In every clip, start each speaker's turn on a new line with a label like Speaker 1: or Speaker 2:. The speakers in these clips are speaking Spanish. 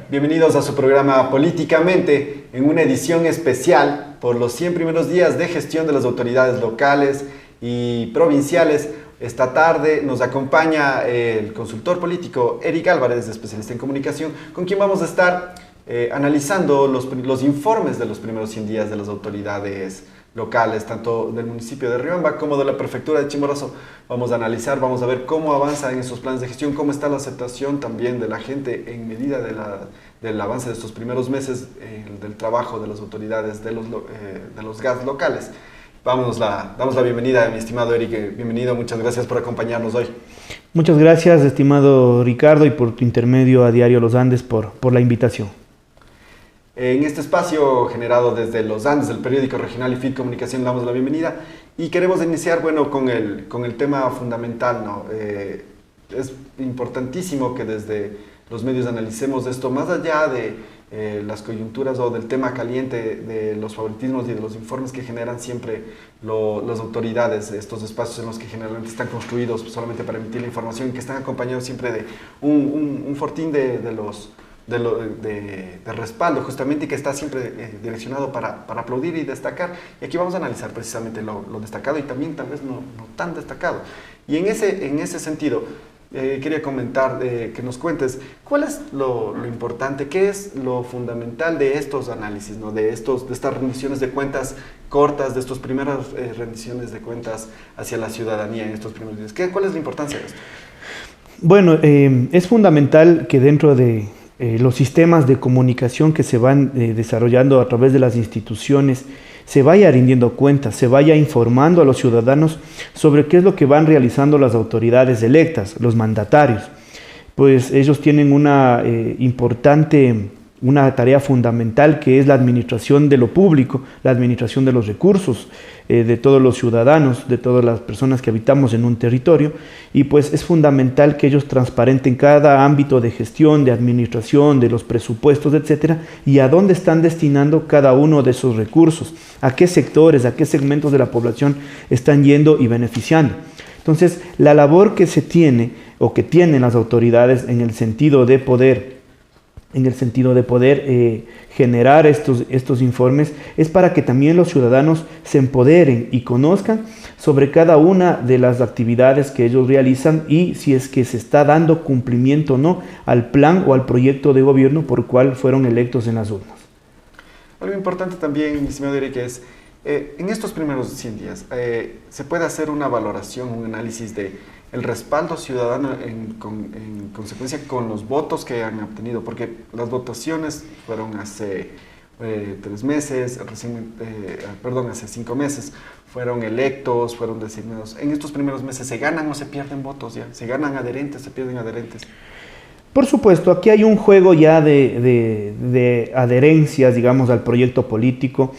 Speaker 1: bienvenidos a su programa Políticamente, en una edición especial por los 100 primeros días de gestión de las autoridades locales y provinciales. Esta tarde nos acompaña el consultor político Eric Álvarez, especialista en comunicación, con quien vamos a estar analizando los informes de los primeros 100 días de las autoridades locales, tanto del municipio de Riobamba como de la prefectura de Chimborazo. Vamos a analizar, vamos a ver cómo avanzan esos planes de gestión, cómo está la aceptación también de la gente en medida del avance de estos primeros meses del trabajo de las autoridades de los GAS locales. Damos la bienvenida a mi estimado Eric. Bienvenido, muchas gracias por acompañarnos hoy.
Speaker 2: Muchas gracias, estimado Ricardo, y por tu intermedio a Diario Los Andes por la invitación.
Speaker 1: En este espacio generado desde Los Andes, el periódico regional IFIT Comunicación, damos la bienvenida y queremos iniciar con el tema fundamental, ¿no? Es importantísimo que desde los medios analicemos esto, más allá de las coyunturas o del tema caliente de los favoritismos y de los informes que generan siempre las autoridades, estos espacios en los que generalmente están construidos solamente para emitir la información, que están acompañados siempre de un fortín de respaldo justamente, y que está siempre direccionado para aplaudir y destacar. Y aquí vamos a analizar precisamente lo destacado y también tal vez no tan destacado. Y en ese sentido, quería comentar, que nos cuentes cuál es lo importante, qué es lo fundamental de estos análisis, ¿no? de estas rendiciones de cuentas cortas, de estas primeras rendiciones de cuentas hacia la ciudadanía en estos primeros días. ¿Cuál es la importancia de esto?
Speaker 2: Bueno, es fundamental que dentro de los sistemas de comunicación que se van desarrollando a través de las instituciones se vaya rindiendo cuentas, se vaya informando a los ciudadanos sobre qué es lo que van realizando las autoridades electas, los mandatarios. Pues ellos tienen una tarea fundamental, que es la administración de lo público, la administración de los recursos de todos los ciudadanos, de todas las personas que habitamos en un territorio, y pues es fundamental que ellos transparenten cada ámbito de gestión, de administración, de los presupuestos, etcétera, y a dónde están destinando cada uno de esos recursos, a qué sectores, a qué segmentos de la población están yendo y beneficiando. Entonces, la labor que se tiene o que tienen las autoridades en el sentido de poder generar estos informes es para que también los ciudadanos se empoderen y conozcan sobre cada una de las actividades que ellos realizan y si es que se está dando cumplimiento o no al plan o al proyecto de gobierno por cual fueron electos en las urnas.
Speaker 1: Algo importante también, mi estimado Eric, es en estos primeros 100 días se puede hacer una valoración, un análisis de el respaldo ciudadano en consecuencia con los votos que han obtenido, porque las votaciones fueron hace 3 meses, hace 5 meses, fueron electos, fueron designados. En estos primeros meses, ¿se ganan o se pierden votos ya? ¿Se ganan adherentes, se pierden adherentes?
Speaker 2: Por supuesto, aquí hay un juego ya de adherencias, digamos, al proyecto político,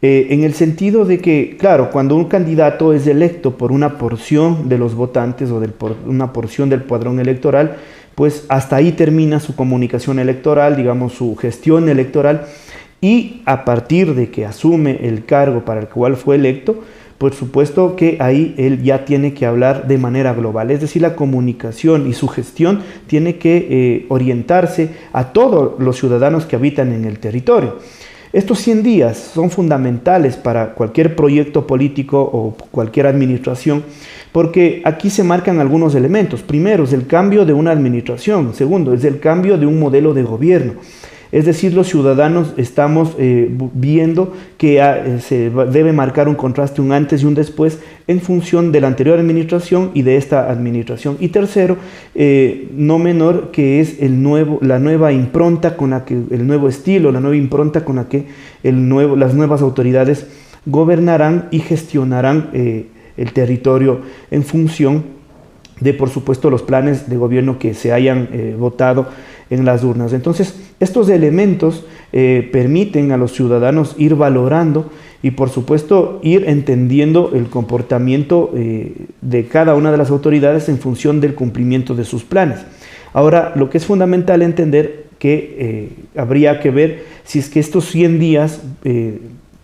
Speaker 2: en el sentido de que, claro, cuando un candidato es electo por una porción de los votantes o por una porción del padrón electoral, pues hasta ahí termina su comunicación electoral, digamos, su gestión electoral, y a partir de que asume el cargo para el cual fue electo, por supuesto que ahí él ya tiene que hablar de manera global, es decir, la comunicación y su gestión tiene que orientarse a todos los ciudadanos que habitan en el territorio. Estos 100 días son fundamentales para cualquier proyecto político o cualquier administración, porque aquí se marcan algunos elementos. Primero, es el cambio de una administración. Segundo, es el cambio de un modelo de gobierno. Es decir, los ciudadanos estamos viendo que se debe marcar un contraste, un antes y un después, en función de la anterior administración y de esta administración. Y tercero, no menor, que es la nueva impronta con la que, el nuevo estilo, la nueva impronta con la que las nuevas autoridades gobernarán y gestionarán el territorio en función de, por supuesto, los planes de gobierno que se hayan votado en las urnas. Entonces, estos elementos permiten a los ciudadanos ir valorando y, por supuesto, ir entendiendo el comportamiento de cada una de las autoridades en función del cumplimiento de sus planes. Ahora, lo que es fundamental entender que habría que ver si es que estos 100 días,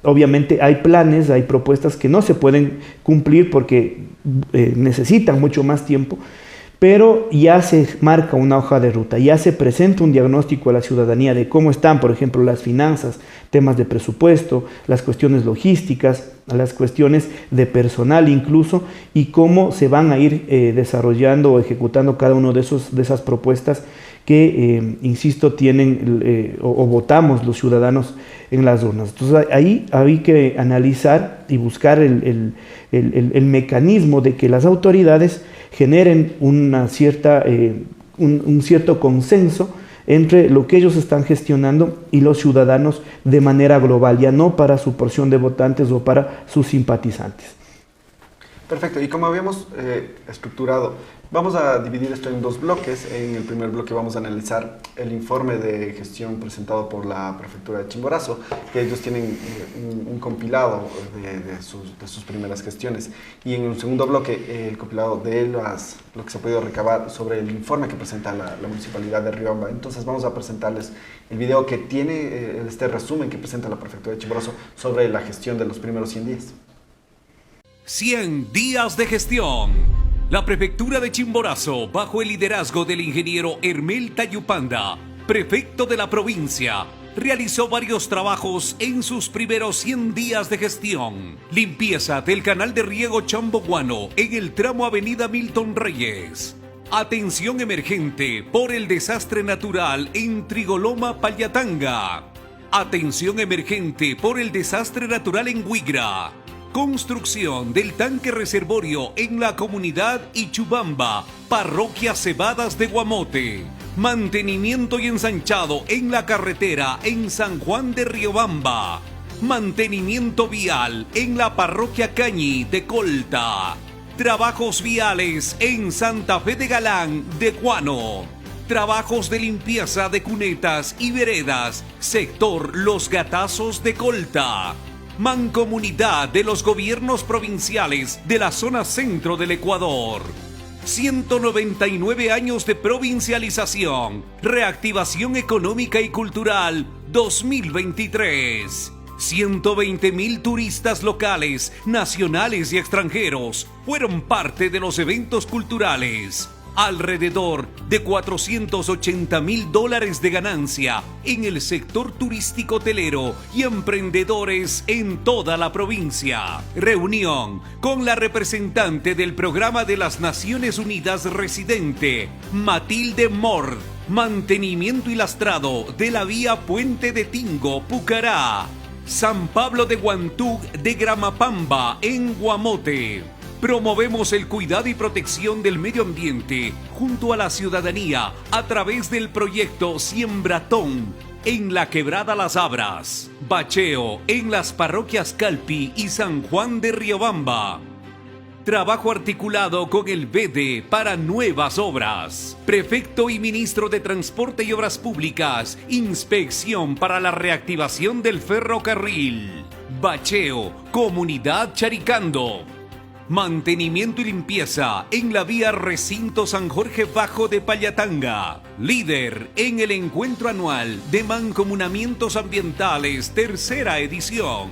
Speaker 2: obviamente hay planes, hay propuestas que no se pueden cumplir porque necesitan mucho más tiempo, pero ya se marca una hoja de ruta, ya se presenta un diagnóstico a la ciudadanía de cómo están, por ejemplo, las finanzas, temas de presupuesto, las cuestiones logísticas, las cuestiones de personal incluso, y cómo se van a ir desarrollando o ejecutando cada uno de esas propuestas que, insisto, tienen o votamos los ciudadanos en las urnas. Entonces ahí hay que analizar y buscar el mecanismo de que las autoridades generen un cierto consenso entre lo que ellos están gestionando y los ciudadanos de manera global, ya no para su porción de votantes o para sus simpatizantes.
Speaker 1: Perfecto, y como habíamos estructurado, vamos a dividir esto en dos bloques. En el primer bloque vamos a analizar el informe de gestión presentado por la Prefectura de Chimborazo, que ellos tienen un compilado de sus primeras gestiones. Y en el segundo bloque, el compilado de lo que se ha podido recabar sobre el informe que presenta la Municipalidad de Riobamba. Entonces vamos a presentarles el video que tiene este resumen que presenta la Prefectura de Chimborazo sobre la gestión de los primeros 100 días.
Speaker 3: 100 días de gestión. La Prefectura de Chimborazo, bajo el liderazgo del ingeniero Hermel Tayupanda, prefecto de la provincia, realizó varios trabajos en sus primeros 100 días de gestión. Limpieza del canal de riego Chamboguano en el tramo Avenida Milton Reyes. Atención emergente por el desastre natural en Trigoloma, Pallatanga. Atención emergente por el desastre natural en Huigra. Construcción del tanque reservorio en la comunidad Ichubamba, parroquia Cebadas de Guamote. Mantenimiento y ensanchado en la carretera en San Juan de Riobamba. Mantenimiento vial en la parroquia Cañi de Colta. Trabajos viales en Santa Fe de Galán de Guano. Trabajos de limpieza de cunetas y veredas, sector Los Gatazos de Colta. Mancomunidad de los gobiernos provinciales de la zona centro del Ecuador. 199 años de provincialización, reactivación económica y cultural 2023. 120.000 turistas locales, nacionales y extranjeros fueron parte de los eventos culturales. Alrededor de $480.000 de ganancia en el sector turístico hotelero y emprendedores en toda la provincia. Reunión con la representante del Programa de las Naciones Unidas residente, Matilde Mord. Mantenimiento y lastrado de la vía Puente de Tingo, Pucará. San Pablo de Guantug de Gramapamba, en Guamote. Promovemos el cuidado y protección del medio ambiente junto a la ciudadanía a través del proyecto Siembratón en la Quebrada Las Abras. Bacheo en las parroquias Calpi y San Juan de Riobamba. Trabajo articulado con el BEDE para nuevas obras. Prefecto y ministro de Transporte y Obras Públicas, inspección para la reactivación del ferrocarril. Bacheo, Comunidad Charicando. Mantenimiento y limpieza en la vía Recinto San Jorge Bajo de Pallatanga. Líder en el encuentro anual de mancomunamientos ambientales, tercera edición.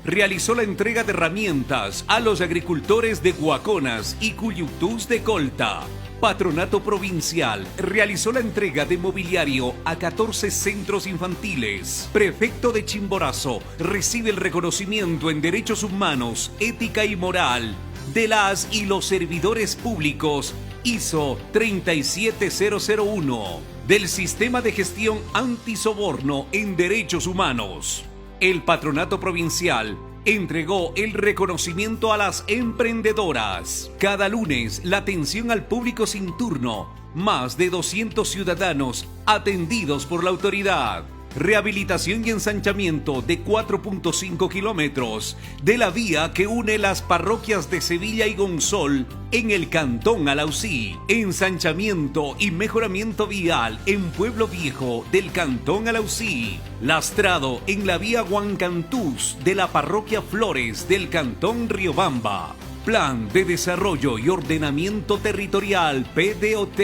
Speaker 3: Realizó la entrega de herramientas a los agricultores de Guaconas y Cuyuctús de Colta. Patronato Provincial realizó la entrega de mobiliario a 14 centros infantiles. Prefecto de Chimborazo recibe el reconocimiento en Derechos Humanos, Ética y Moral de las y los servidores públicos ISO 37001 del Sistema de Gestión Antisoborno en Derechos Humanos. El Patronato Provincial entregó el reconocimiento a las emprendedoras. Cada lunes, la atención al público sin turno. Más de 200 ciudadanos atendidos por la autoridad. Rehabilitación y ensanchamiento de 4.5 kilómetros de la vía que une las parroquias de Sevilla y Gonzol en el cantón Alausí. Ensanchamiento y mejoramiento vial en Pueblo Viejo del cantón Alausí. Lastrado en la vía Huancantús de la parroquia Flores del cantón Riobamba. Plan de Desarrollo y Ordenamiento Territorial PDOT.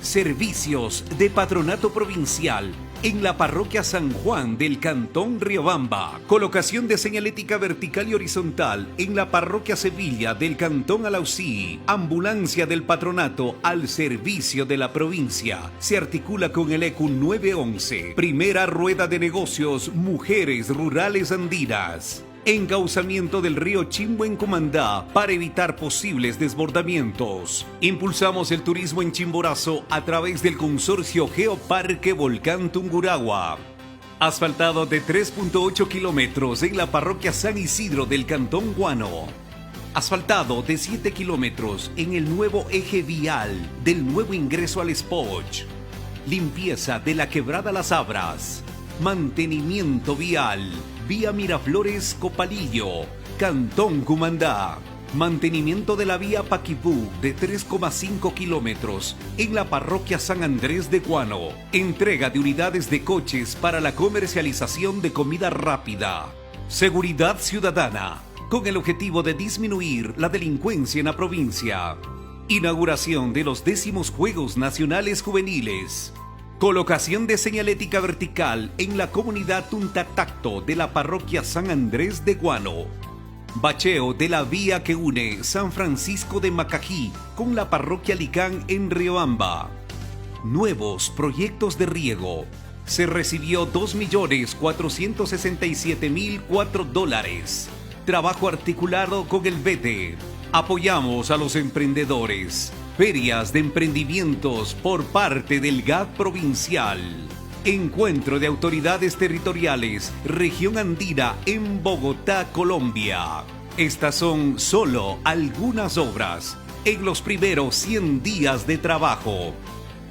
Speaker 3: Servicios de Patronato Provincial en la parroquia San Juan del Cantón Riobamba. Colocación de señalética vertical y horizontal en la parroquia Sevilla del Cantón Alausí. Ambulancia del patronato al servicio de la provincia. Se articula con el ECU 911. Primera rueda de negocios Mujeres Rurales Andinas. Encauzamiento del río Chimbo en Comandá para evitar posibles desbordamientos. Impulsamos el turismo en Chimborazo a través del consorcio Geoparque Volcán Tungurahua. Asfaltado de 3.8 kilómetros en la parroquia San Isidro del Cantón Guano. Asfaltado de 7 kilómetros en el nuevo eje vial del nuevo ingreso al Espoch. Limpieza de la quebrada Las Abras. Mantenimiento vial. Vía Miraflores Copalillo, Cantón Cumandá. Mantenimiento de la vía Paquibú de 3,5 kilómetros en la parroquia San Andrés de Guano. Entrega de unidades de coches para la comercialización de comida rápida. Seguridad ciudadana, con el objetivo de disminuir la delincuencia en la provincia. Inauguración de los 10º Juegos Nacionales Juveniles. Colocación de señalética vertical en la comunidad Tuntatacto de la parroquia San Andrés de Guano. Bacheo de la vía que une San Francisco de Macají con la parroquia Licán en Riobamba. Nuevos proyectos de riego. Se recibió $2.467.004. Trabajo articulado con el BETE. Apoyamos a los emprendedores. Ferias de emprendimientos por parte del GAD provincial. Encuentro de autoridades territoriales, región andina en Bogotá, Colombia. Estas son solo algunas obras en los primeros 100 días de trabajo.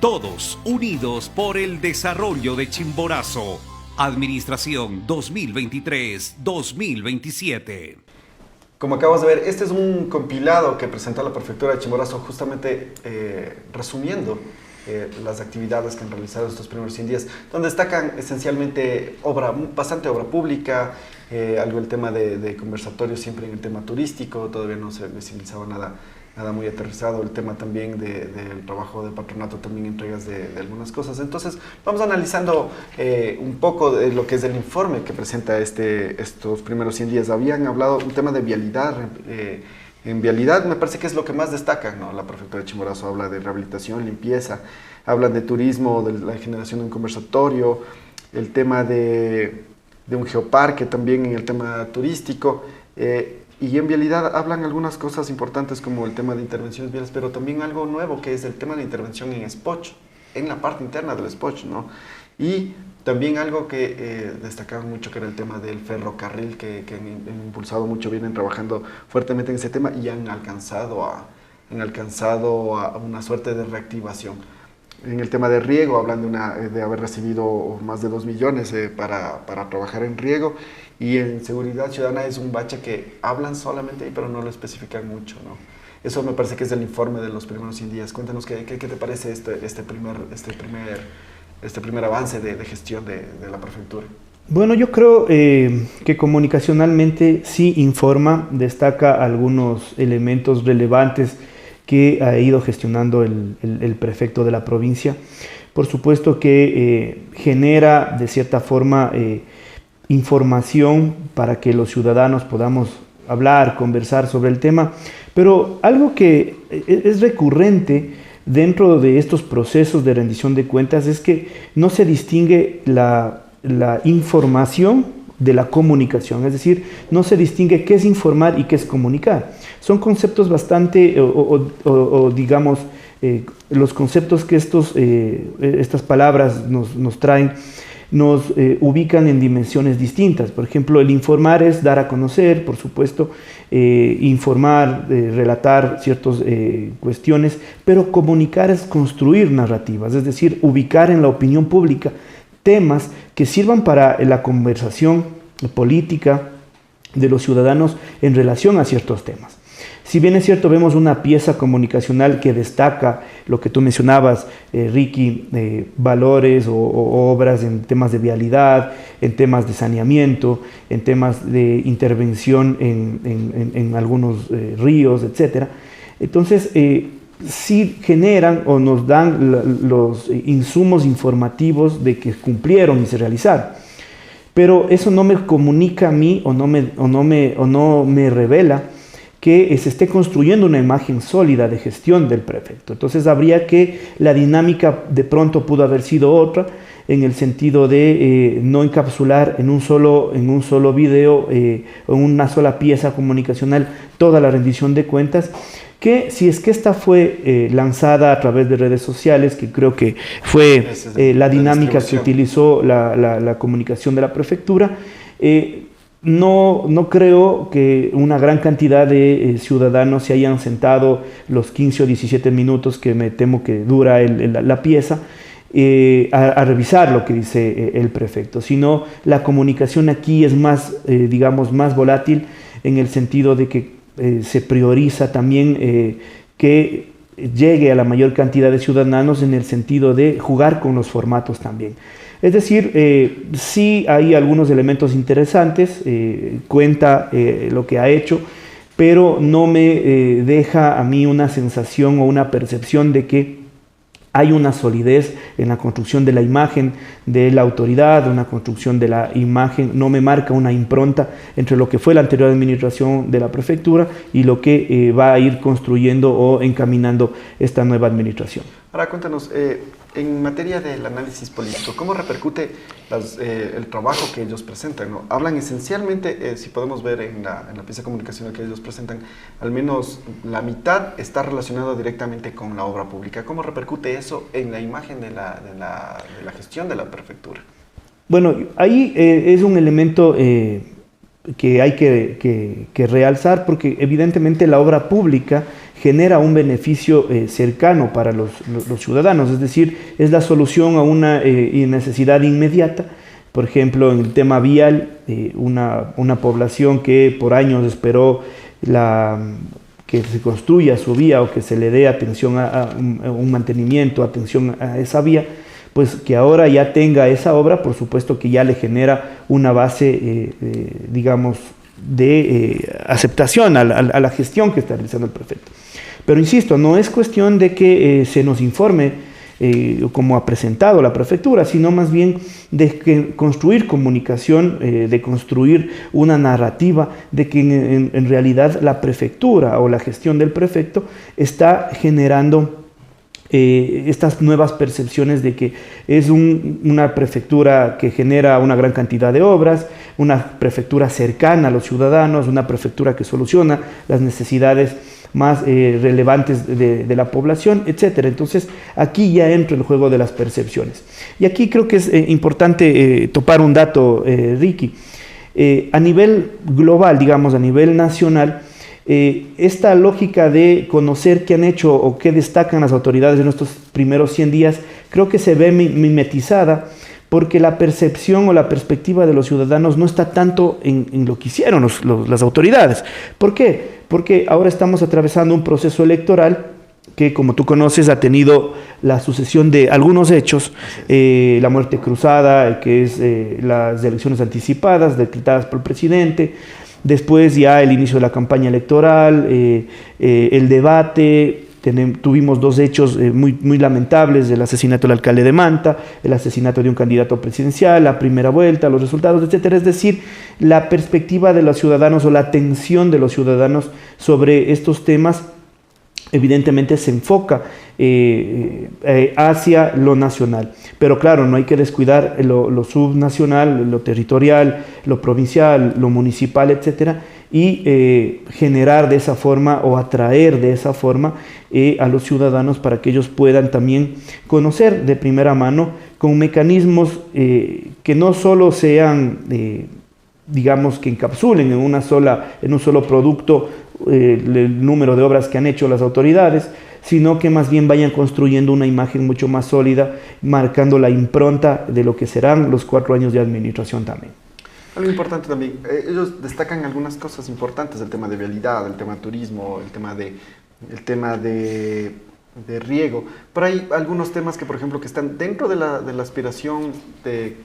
Speaker 3: Todos unidos por el desarrollo de Chimborazo. Administración 2023-2027.
Speaker 1: Como acabas de ver, este es un compilado que presenta la Prefectura de Chimborazo justamente resumiendo las actividades que han realizado estos primeros 100 días, donde destacan esencialmente bastante obra pública, algo el tema de conversatorio siempre en el tema turístico, todavía no se visibilizaba nada muy aterrizado, el tema también del trabajo de patronato, también entregas de algunas cosas. Entonces vamos analizando un poco de lo que es el informe que presenta estos primeros 100 días. Habían hablado un tema de vialidad. En vialidad me parece que es lo que más destaca, ¿no? La Prefectura de Chimborazo habla de rehabilitación, limpieza, hablan de turismo, de la generación de un conversatorio, el tema de un geoparque también en el tema turístico. Y en vialidad hablan algunas cosas importantes como el tema de intervenciones viales, pero también algo nuevo que es el tema de intervención en Espoch, en la parte interna del Espoch, ¿no? Y también algo que destacaban mucho que era el tema del ferrocarril, que han impulsado mucho, vienen trabajando fuertemente en ese tema y han alcanzado a una suerte de reactivación. En el tema de riego hablan de haber recibido más de 2 millones para trabajar en riego, y en seguridad ciudadana es un bache que hablan solamente ahí, pero no lo especifican mucho, ¿no? Eso me parece que es el informe de los primeros 100 días. Cuéntanos qué te parece este primer avance de gestión de la prefectura.
Speaker 2: Bueno, yo creo que comunicacionalmente sí informa, destaca algunos elementos relevantes que ha ido gestionando el prefecto de la provincia. Por supuesto que genera de cierta forma información para que los ciudadanos podamos hablar, conversar sobre el tema, pero algo que es recurrente dentro de estos procesos de rendición de cuentas es que no se distingue la información de la comunicación, es decir, no se distingue qué es informar y qué es comunicar. Son conceptos bastante, digamos, los conceptos que estas palabras nos traen, nos ubican en dimensiones distintas. Por ejemplo, el informar es dar a conocer, por supuesto, informar, relatar ciertas cuestiones, pero comunicar es construir narrativas, es decir, ubicar en la opinión pública temas que sirvan para la conversación política de los ciudadanos en relación a ciertos temas. Si bien es cierto, vemos una pieza comunicacional que destaca lo que tú mencionabas, Ricky, valores o obras en temas de vialidad, en temas de saneamiento, en temas de intervención en algunos ríos, etc. Entonces, sí generan o nos dan los insumos informativos de que cumplieron y se realizaron. Pero eso no me comunica a mí o no me revela que se esté construyendo una imagen sólida de gestión del prefecto. Entonces habría que, la dinámica de pronto pudo haber sido otra, en el sentido de no encapsular en un solo video o en una sola pieza comunicacional toda la rendición de cuentas, que si es que esta fue lanzada a través de redes sociales, que creo que fue la dinámica que utilizó la comunicación de la prefectura, no creo que una gran cantidad de ciudadanos se hayan sentado los 15 o 17 minutos que me temo que dura la pieza a revisar lo que dice el prefecto, sino la comunicación aquí es más, digamos, más volátil en el sentido de que se prioriza también que llegue a la mayor cantidad de ciudadanos en el sentido de jugar con los formatos también. Es decir, sí hay algunos elementos interesantes, cuenta lo que ha hecho, pero no me deja a mí una sensación o una percepción de que hay una solidez en la construcción de la imagen de la autoridad, una construcción de la imagen, no me marca una impronta entre lo que fue la anterior administración de la prefectura y lo que va a ir construyendo o encaminando esta nueva administración.
Speaker 1: Ahora cuéntanos, en materia del análisis político, ¿cómo repercute el trabajo que ellos presentan, ¿no? Hablan esencialmente, si podemos ver en la pieza comunicacional que ellos presentan, al menos la mitad está relacionado directamente con la obra pública. ¿Cómo repercute eso en la imagen de la gestión de la prefectura?
Speaker 2: Bueno, ahí es un elemento que hay que realzar, porque evidentemente la obra pública genera un beneficio cercano para los ciudadanos, es decir, es la solución a una necesidad inmediata. Por ejemplo, en el tema vial, una población que por años esperó que se construya su vía o que se le dé atención a un mantenimiento, atención a esa vía, pues que ahora ya tenga esa obra, por supuesto que ya le genera una base, digamos, de aceptación a la gestión que está realizando el prefecto. Pero insisto, no es cuestión de que se nos informe como ha presentado la prefectura, sino más bien de construir comunicación, de construir una narrativa de que en realidad la prefectura o la gestión del prefecto está generando estas nuevas percepciones de que es una prefectura que genera una gran cantidad de obras, una prefectura cercana a los ciudadanos, una prefectura que soluciona las necesidades más relevantes de la población, etc. Entonces, aquí ya entra el juego de las percepciones. Y aquí creo que es importante topar un dato, Ricky. A nivel global, digamos, a nivel nacional, esta lógica de conocer qué han hecho o qué destacan las autoridades en estos primeros 100 días, creo que se ve mimetizada porque la percepción o la perspectiva de los ciudadanos no está tanto en lo que hicieron las autoridades. ¿Por qué? Porque ahora estamos atravesando un proceso electoral que, como tú conoces, ha tenido la sucesión de algunos hechos, la muerte cruzada, que es las elecciones anticipadas decretadas por el presidente, después ya el inicio de la campaña electoral, el debate. Tuvimos dos hechos muy lamentables: el asesinato del alcalde de Manta, el asesinato de un candidato presidencial, la primera vuelta, los resultados, etcétera. Es decir, la perspectiva de los ciudadanos o la atención de los ciudadanos sobre estos temas evidentemente se enfoca hacia lo nacional. Pero claro, no hay que descuidar lo subnacional, lo territorial, lo provincial, lo municipal, etcétera, y generar de esa forma o atraer de esa forma a los ciudadanos para que ellos puedan también conocer de primera mano con mecanismos que no solo sean, digamos, que encapsulen en un solo producto el número de obras que han hecho las autoridades, sino que más bien vayan construyendo una imagen mucho más sólida, marcando la impronta de lo que serán los 4 años de administración también.
Speaker 1: Algo importante también, ellos destacan algunas cosas importantes: el tema de vialidad, el tema de turismo, el tema de riego. Pero hay algunos temas que, por ejemplo, que están dentro de la aspiración de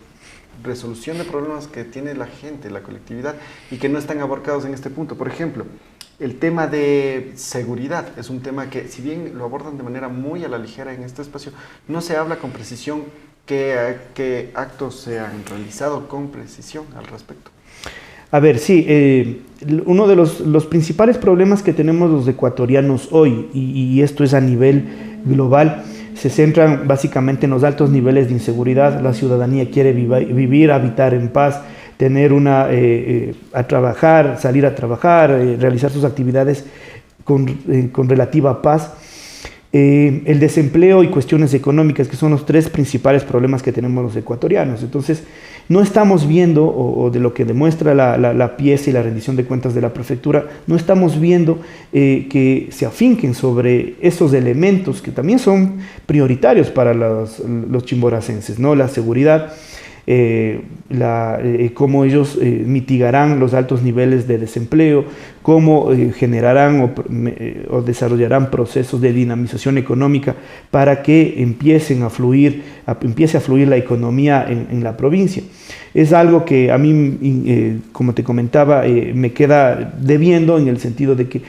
Speaker 1: resolución de problemas que tiene la gente, la colectividad, y que no están abarcados en este punto. Por ejemplo, El tema de seguridad es un tema que, si bien lo abordan de manera muy a la ligera en este espacio, no se habla con precisión qué actos se han realizado con precisión al respecto.
Speaker 2: A ver, sí, uno de los principales problemas que tenemos los ecuatorianos hoy, y esto es a nivel global, se centran básicamente en los altos niveles de inseguridad. La ciudadanía quiere vivir, habitar en paz, tener a trabajar, salir a trabajar, realizar sus actividades con relativa paz. El desempleo y cuestiones económicas, que son los tres principales problemas que tenemos los ecuatorianos. Entonces, no estamos viendo, o de lo que demuestra la pieza y la rendición de cuentas de la prefectura, no estamos viendo que se afinquen sobre esos elementos que también son prioritarios para los chimboracenses, ¿no? La seguridad, cómo ellos mitigarán los altos niveles de desempleo, cómo generarán o desarrollarán procesos de dinamización económica para que empiece a fluir la economía en la provincia. Es algo que a mí, como te comentaba, me queda debiendo, en el sentido de que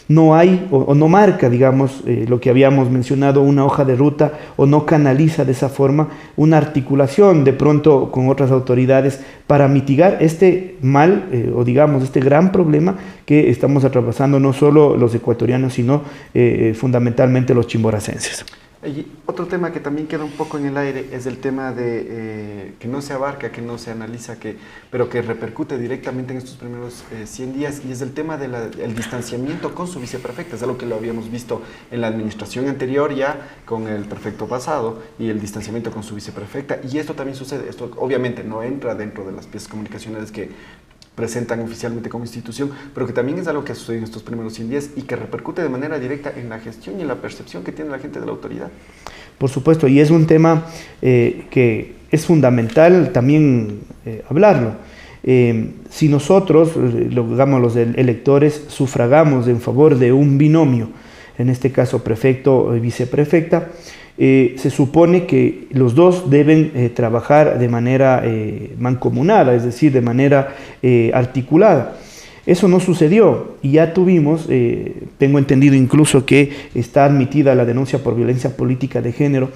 Speaker 2: no hay o no marca, digamos, lo que habíamos mencionado, una hoja de ruta, o no canaliza de esa forma una articulación de pronto con otras autoridades para mitigar este mal o digamos este gran problema que estamos atravesando no solo los ecuatorianos, sino fundamentalmente los chimboracenses.
Speaker 1: Y otro tema que también queda un poco en el aire es el tema de que no se abarca, que no se analiza, pero que repercute directamente en estos primeros 100 días, y es el tema del distanciamiento con su viceprefecta. Es algo que lo habíamos visto en la administración anterior ya con el prefecto pasado, y el distanciamiento con su viceprefecta, y esto también sucede. Esto obviamente no entra dentro de las piezas comunicacionales que presentan oficialmente como institución, pero que también es algo que ha sucedido en estos primeros 100 días y que repercute de manera directa en la gestión y en la percepción que tiene la gente de la autoridad.
Speaker 2: Por supuesto, y es un tema que es fundamental también hablarlo. Si nosotros, digamos los electores, sufragamos en favor de un binomio, en este caso prefecto y viceprefecta, se supone que los dos deben trabajar de manera mancomunada, es decir, de manera articulada. Eso no sucedió, y ya tuvimos, tengo entendido incluso que está admitida la denuncia por violencia política de género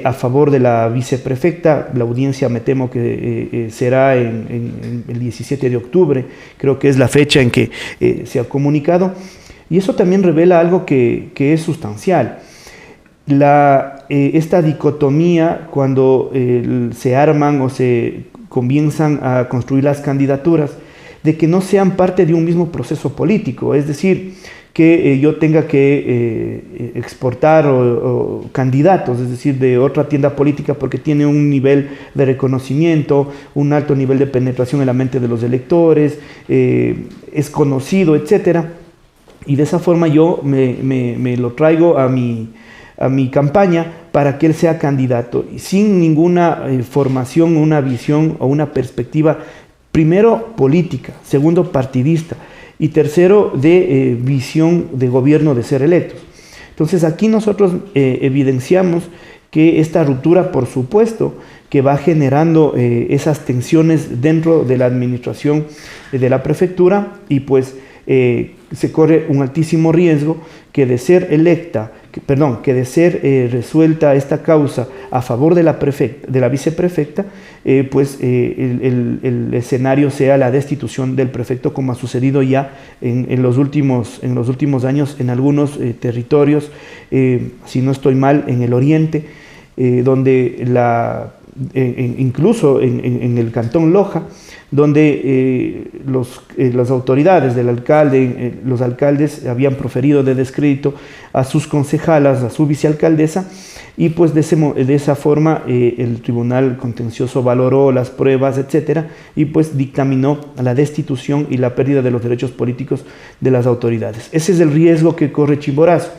Speaker 2: a favor de la viceprefecta. La audiencia, me temo que será en el 17 de octubre, creo que es la fecha en que se ha comunicado, y eso también revela algo que es sustancial. Esta dicotomía, cuando se arman o se comienzan a construir las candidaturas, de que no sean parte de un mismo proceso político, es decir, que yo tenga que exportar o candidatos, es decir, de otra tienda política porque tiene un nivel de reconocimiento, un alto nivel de penetración en la mente de los electores, es conocido, etcétera, y de esa forma yo me lo traigo a mi campaña para que él sea candidato, sin ninguna formación, una visión o una perspectiva, primero política, segundo partidista, y tercero de visión de gobierno, de ser electos. Entonces aquí nosotros evidenciamos que esta ruptura, por supuesto, que va generando esas tensiones dentro de la administración de la prefectura, y pues se corre un altísimo riesgo que de ser resuelta esta causa a favor de la viceprefecta, el escenario sea la destitución del prefecto, como ha sucedido ya en los últimos años en algunos territorios, si no estoy mal, en el oriente, donde incluso en el cantón Loja, donde las autoridades del alcalde, los alcaldes habían proferido de descrédito a sus concejalas, a su vicealcaldesa, y pues de esa forma el tribunal contencioso valoró las pruebas, etcétera, y pues dictaminó la destitución y la pérdida de los derechos políticos de las autoridades. Ese es el riesgo que corre Chimborazo.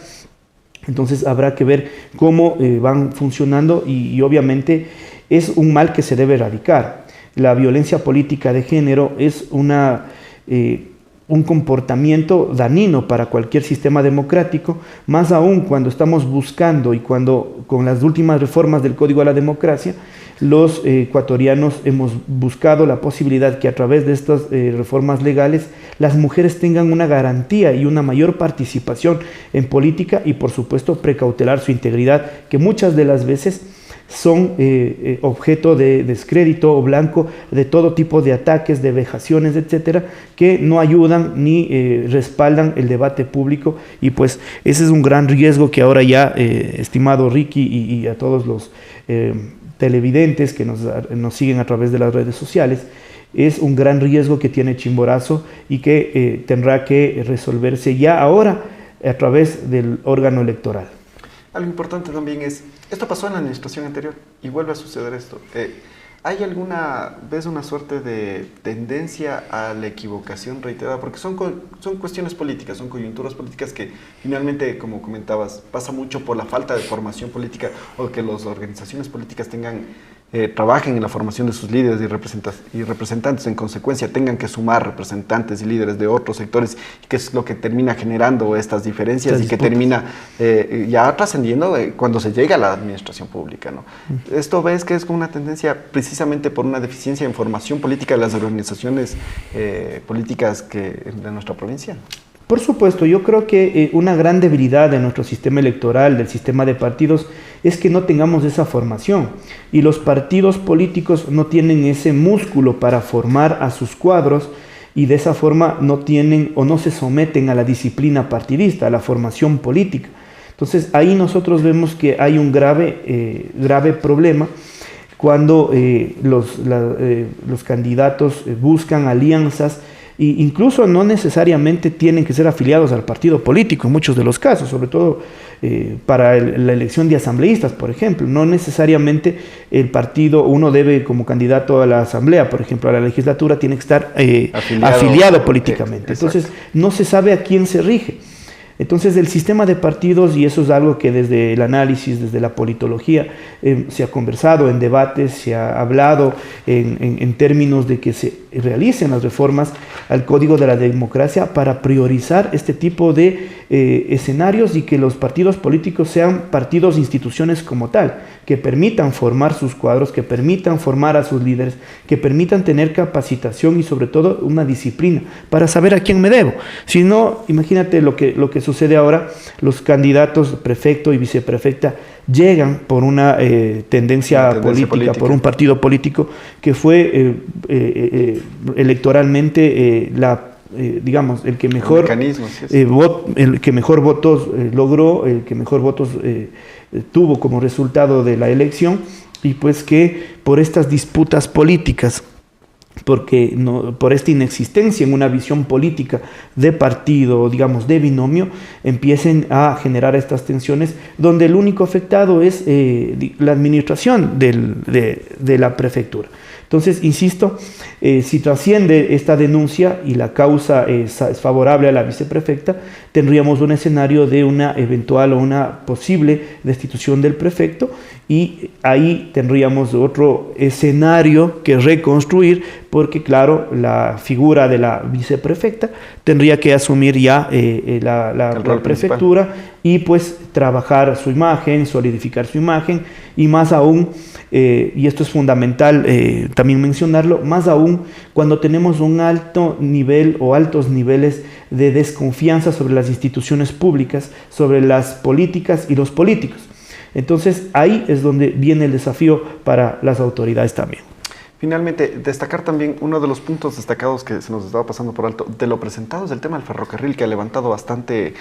Speaker 2: Entonces habrá que ver cómo van funcionando, y obviamente es un mal que se debe erradicar. La violencia política de género es un comportamiento dañino para cualquier sistema democrático, más aún cuando estamos buscando, y cuando con las últimas reformas del Código a la Democracia los ecuatorianos hemos buscado la posibilidad que a través de estas reformas legales las mujeres tengan una garantía y una mayor participación en política y por supuesto precautelar su integridad, que muchas de las veces son objeto de descrédito o blanco de todo tipo de ataques, de vejaciones, etcétera, que no ayudan ni respaldan el debate público, y pues ese es un gran riesgo que ahora ya, estimado Ricky y a todos los televidentes que nos siguen a través de las redes sociales, es un gran riesgo que tiene Chimborazo y que tendrá que resolverse ya ahora a través del órgano electoral.
Speaker 1: Algo importante también es, esto pasó en la administración anterior y vuelve a suceder esto. ¿Hay ves una suerte de tendencia a la equivocación reiterada? Porque son cuestiones políticas, son coyunturas políticas que finalmente, como comentabas, pasa mucho por la falta de formación política o que las organizaciones políticas trabajen en la formación de sus líderes y representantes, en consecuencia tengan que sumar representantes y líderes de otros sectores, que es lo que termina generando estas diferencias y que termina ya trascendiendo cuando se llega a la administración pública, ¿no? Esto ves que es como una tendencia precisamente por una deficiencia en formación política de las organizaciones políticas de nuestra provincia.
Speaker 2: Por supuesto, yo creo que una gran debilidad de nuestro sistema electoral, del sistema de partidos, es que no tengamos esa formación. Y los partidos políticos no tienen ese músculo para formar a sus cuadros y de esa forma no tienen o no se someten a la disciplina partidista, a la formación política. Entonces ahí nosotros vemos que hay un grave problema cuando los candidatos buscan alianzas. Y incluso no necesariamente tienen que ser afiliados al partido político en muchos de los casos, sobre todo para la elección de asambleístas, por ejemplo. No necesariamente el partido, uno debe como candidato a la asamblea, por ejemplo, a la legislatura, tiene que estar afiliado políticamente. Entonces no se sabe a quién se rige. Entonces el sistema de partidos, y eso es algo que desde el análisis, desde la politología, se ha conversado en debates, se ha hablado en términos de que se realicen las reformas al Código de la Democracia para priorizar este tipo de escenarios y que los partidos políticos sean partidos, instituciones como tal, que permitan formar sus cuadros, que permitan formar a sus líderes, que permitan tener capacitación y sobre todo una disciplina para saber a quién me debo. Si no, imagínate lo que sucede ahora, los candidatos prefecto y viceprefecta llegan por una tendencia política, por un partido político que fue electoralmente digamos, el que mejor votos logró, el que mejor votos tuvo como resultado de la elección, y pues que por estas disputas políticas, por esta inexistencia en una visión política de partido, digamos, de binomio, empiecen a generar estas tensiones donde el único afectado es la administración de la prefectura. Entonces, insisto, si trasciende esta denuncia y la causa es favorable a la viceprefecta, tendríamos un escenario de una eventual o una posible destitución del prefecto, y ahí tendríamos otro escenario que reconstruir, porque claro, la figura de la viceprefecta tendría que asumir ya la prefectura y pues trabajar su imagen, solidificar su imagen, y más aún, y esto es fundamental también mencionarlo, más aún cuando tenemos un alto nivel o altos niveles de desconfianza sobre las instituciones públicas, sobre las políticas y los políticos. Entonces ahí es donde viene el desafío para las autoridades también.
Speaker 1: Finalmente, destacar también uno de los puntos destacados que se nos estaba pasando por alto de lo presentado es el tema del ferrocarril, que ha levantado bastante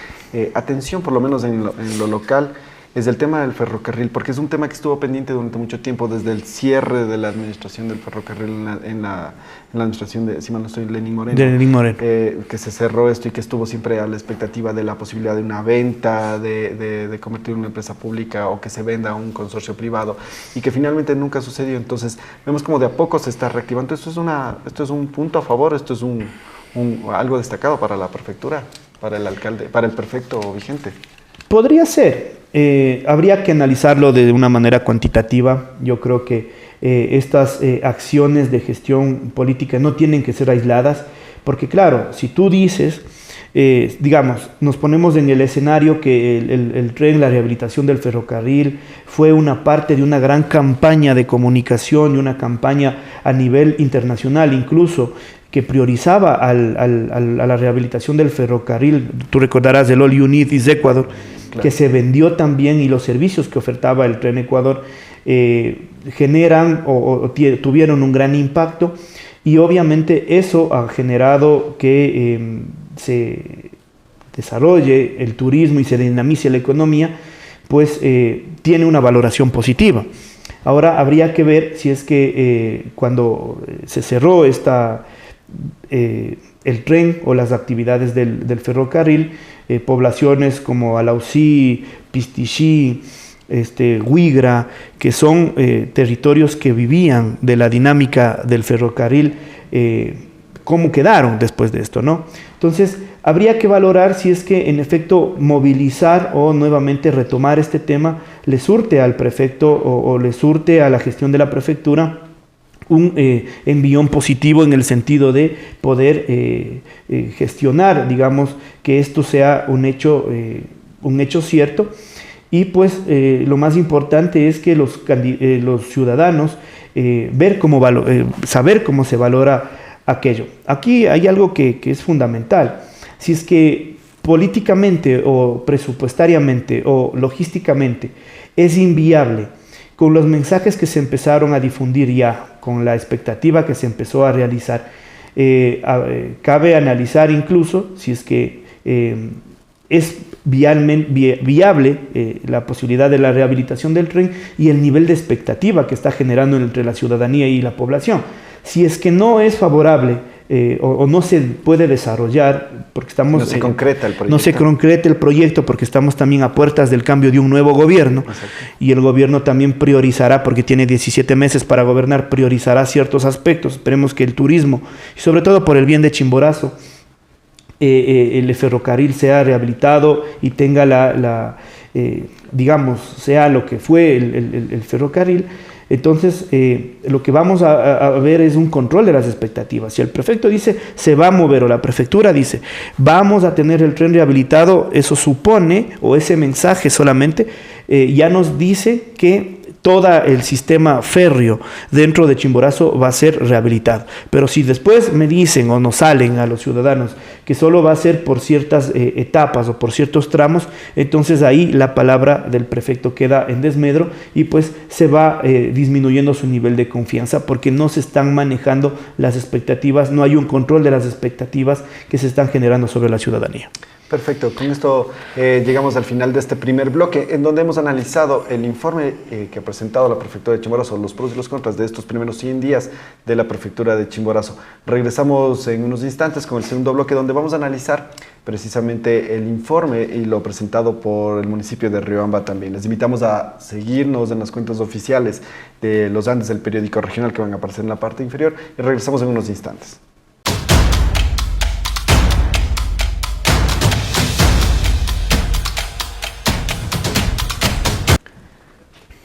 Speaker 1: atención, por lo menos en lo local. Es el tema del ferrocarril, porque es un tema que estuvo pendiente durante mucho tiempo, desde el cierre de la administración del ferrocarril en la administración de, si mal no estoy, Lenín Moreno.
Speaker 2: De Lenín Moreno.
Speaker 1: Que se cerró esto y que estuvo siempre a la expectativa de la posibilidad de una venta, de convertir en una empresa pública o que se venda a un consorcio privado, y que finalmente nunca sucedió. Entonces, vemos como de a poco se está reactivando. Esto es un punto a favor, esto es algo destacado para la prefectura, para el alcalde, para el prefecto vigente.
Speaker 2: Podría ser. Habría que analizarlo de una manera cuantitativa. Yo creo que estas acciones de gestión política no tienen que ser aisladas, porque claro, si tú dices digamos, nos ponemos en el escenario que el tren, la rehabilitación del ferrocarril, fue una parte de una gran campaña de comunicación y una campaña a nivel internacional incluso, que priorizaba a la rehabilitación del ferrocarril. Tú recordarás el All You Need is Ecuador, claro, que se vendió también, y los servicios que ofertaba el Tren Ecuador tuvieron un gran impacto, y obviamente eso ha generado que se desarrolle el turismo y se dinamice la economía, pues tiene una valoración positiva. Ahora habría que ver si es que cuando se cerró el tren o las actividades del ferrocarril, poblaciones como Alausí, Pistichí, Huigra, que son territorios que vivían de la dinámica del ferrocarril, cómo quedaron después de esto, ¿no? Entonces, habría que valorar si es que en efecto movilizar o nuevamente retomar este tema le surte al prefecto o le surte a la gestión de la prefectura un envión positivo en el sentido de poder gestionar, digamos, que esto sea un hecho cierto. Y pues lo más importante es que los ciudadanos saber cómo se valora aquello. Aquí hay algo que es fundamental. Si es que políticamente o presupuestariamente o logísticamente es inviable, con los mensajes que se empezaron a difundir ya, con la expectativa que se empezó a realizar, cabe analizar incluso si es que es viable la posibilidad de la rehabilitación del tren y el nivel de expectativa que está generando entre la ciudadanía y la población. Si es que no es favorable o no se puede desarrollar, porque estamos...
Speaker 1: No se concreta el proyecto.
Speaker 2: No se concreta el proyecto porque estamos también a puertas del cambio de un nuevo gobierno. Exacto. Y el gobierno también priorizará, porque tiene 17 meses para gobernar, priorizará ciertos aspectos. Esperemos que el turismo, y sobre todo por el bien de Chimborazo, el ferrocarril sea rehabilitado y tenga digamos, sea lo que fue el ferrocarril. Entonces, lo que vamos a ver es un control de las expectativas. Si el prefecto dice se va a mover, o la prefectura dice vamos a tener el tren rehabilitado, eso supone, o ese mensaje solamente, ya nos dice que todo el sistema férreo dentro de Chimborazo va a ser rehabilitado. Pero si después me dicen o nos salen a los ciudadanos que solo va a ser por ciertas etapas o por ciertos tramos, entonces ahí la palabra del prefecto queda en desmedro y pues se va disminuyendo su nivel de confianza, porque no se están manejando las expectativas, no hay un control de las expectativas que se están generando sobre la ciudadanía.
Speaker 1: Perfecto, con esto llegamos al final de este primer bloque, en donde hemos analizado el informe que ha presentado la Prefectura de Chimborazo, los pros y los contras de estos primeros 100 días de la Prefectura de Chimborazo. Regresamos en unos instantes con el segundo bloque, donde vamos a analizar precisamente el informe y lo presentado por el municipio de Riobamba también. Les invitamos a seguirnos en las cuentas oficiales de Los Andes, del periódico regional, que van a aparecer en la parte inferior, y regresamos en unos instantes.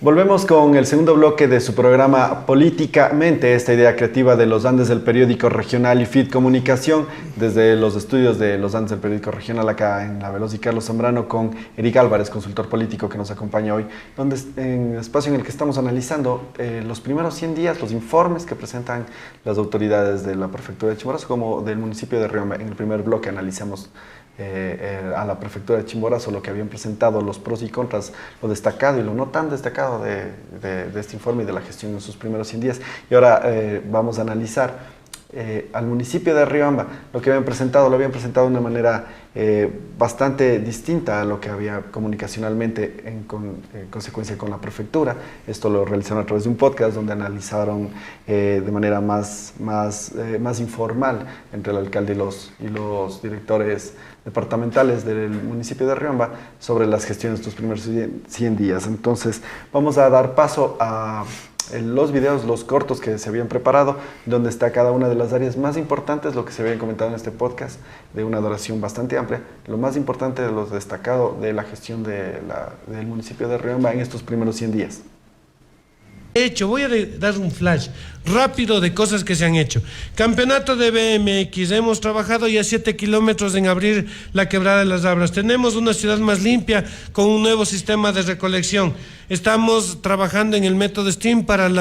Speaker 1: Volvemos con el segundo bloque de su programa Políticamente, esta idea creativa de Los Andes del periódico regional y FIT Comunicación, desde los estudios de Los Andes del periódico regional acá en La Veloz y Carlos Zambrano, con Eric Álvarez, consultor político que nos acompaña hoy, donde en el espacio en el que estamos analizando los primeros 100 días, los informes que presentan las autoridades de la Prefectura de Chimborazo como del municipio de Riobamba. En el primer bloque analizamos a la Prefectura de Chimborazo lo que habían presentado, los pros y contras, lo destacado y lo no tan destacado de este informe y de la gestión en sus primeros 100 días. Y ahora vamos a analizar al municipio de Riobamba. Lo que lo habían presentado de una manera bastante distinta a lo que había comunicacionalmente en consecuencia con la prefectura. Esto lo realizaron a través de un podcast donde analizaron de manera más informal entre el alcalde y los directores departamentales del municipio de Riobamba sobre las gestiones de estos primeros 100 días. Entonces vamos a dar paso a los videos, los cortos que se habían preparado, donde está cada una de las áreas más importantes, lo que se había comentado en este podcast, de una duración bastante amplia, lo más importante de lo destacado de la gestión del municipio de Riobamba en estos primeros 100 días.
Speaker 4: Voy a dar un flash rápido de cosas que se han hecho. Campeonato de BMX, hemos trabajado ya 7 kilómetros en abrir la quebrada de las Abras. Tenemos una ciudad más limpia con un nuevo sistema de recolección. Estamos trabajando en el método STEAM para el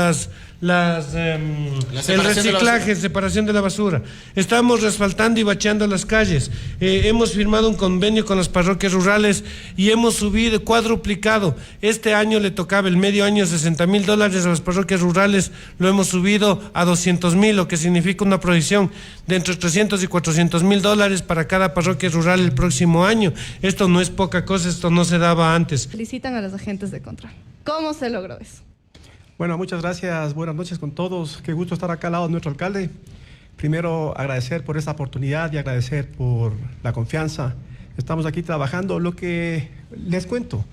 Speaker 4: reciclaje, separación de la basura. Estamos resfaltando y bacheando las calles. Hemos firmado un convenio con las parroquias rurales y hemos subido, cuadruplicado. Este año le tocaba el medio año $60,000 a las parroquias rurales, lo hemos subido a 200,000, lo que significa una proyección de entre 300 y 400,000 dólares para cada parroquia rural el próximo año. Esto no es poca cosa, esto no se daba antes.
Speaker 5: Felicitan a los agentes de control. ¿Cómo se logró eso?
Speaker 6: Bueno, muchas gracias, buenas noches con todos. Qué gusto estar acá al lado de nuestro alcalde. Primero, agradecer por esta oportunidad y agradecer por la confianza. Estamos aquí trabajando. Lo que les cuento,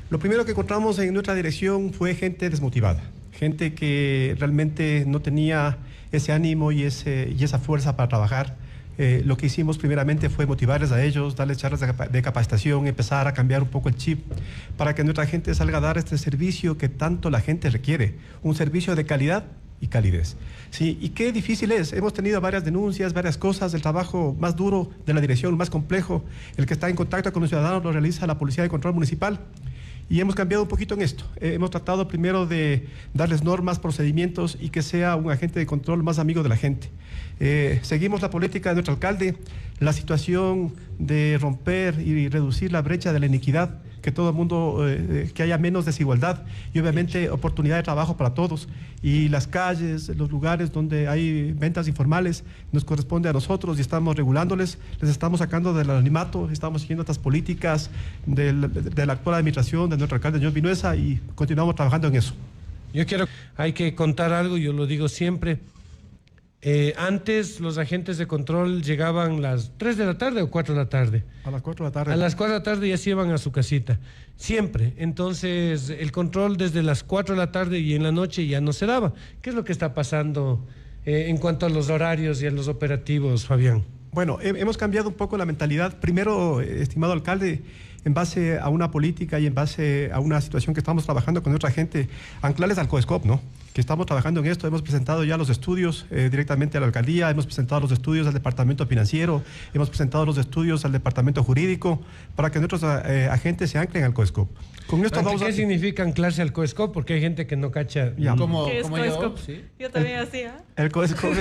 Speaker 6: lo primero que encontramos en nuestra dirección fue gente desmotivada, gente que realmente no tenía ese ánimo y esa fuerza para trabajar. Lo que hicimos primeramente fue motivarles a ellos, darles charlas de capacitación, empezar a cambiar un poco el chip para que nuestra gente salga a dar este servicio que tanto la gente requiere, un servicio de calidad y calidez. Sí, y qué difícil es. Hemos tenido varias denuncias, varias cosas. El trabajo más duro de la dirección, más complejo, el que está en contacto con los ciudadanos, lo realiza la Policía de Control Municipal. Y hemos cambiado un poquito en esto. Hemos tratado primero de darles normas, procedimientos y que sea un agente de control más amigo de la gente. Seguimos la política de nuestro alcalde, la situación de romper y reducir la brecha de la iniquidad, que todo el mundo, que haya menos desigualdad y obviamente oportunidad de trabajo para todos. Y las calles, los lugares donde hay ventas informales, nos corresponde a nosotros y estamos regulándoles, les estamos sacando del anonimato, estamos siguiendo estas políticas de la actual administración, de nuestro alcalde, señor Vinuesa, y continuamos trabajando en eso.
Speaker 4: Hay que contar algo, yo lo digo siempre. Antes los agentes de control llegaban las 3 de la tarde o 4 de la tarde.
Speaker 6: A las 4 de la tarde.
Speaker 4: A las 4 de la tarde ya se iban a su casita, siempre. Entonces el control desde las 4 de la tarde y en la noche ya no se daba. ¿Qué es lo que está pasando en cuanto a los horarios y a los operativos, Fabián?
Speaker 6: Bueno, hemos cambiado un poco la mentalidad. Primero, estimado alcalde, en base a una política y en base a una situación que estamos trabajando con nuestra gente, anclarles al COESCOP, ¿no? Que estamos trabajando en esto. Hemos presentado ya los estudios directamente a la alcaldía, hemos presentado los estudios al departamento financiero, hemos presentado los estudios al departamento jurídico para que nuestros agentes se anclen al COESCOP. Con esto
Speaker 4: ¿Qué significa anclarse al COESCOP? Porque hay gente que no cacha.
Speaker 5: ¿Qué es COESCOP? ¿Sí? Yo también hacía.
Speaker 6: El COESCOP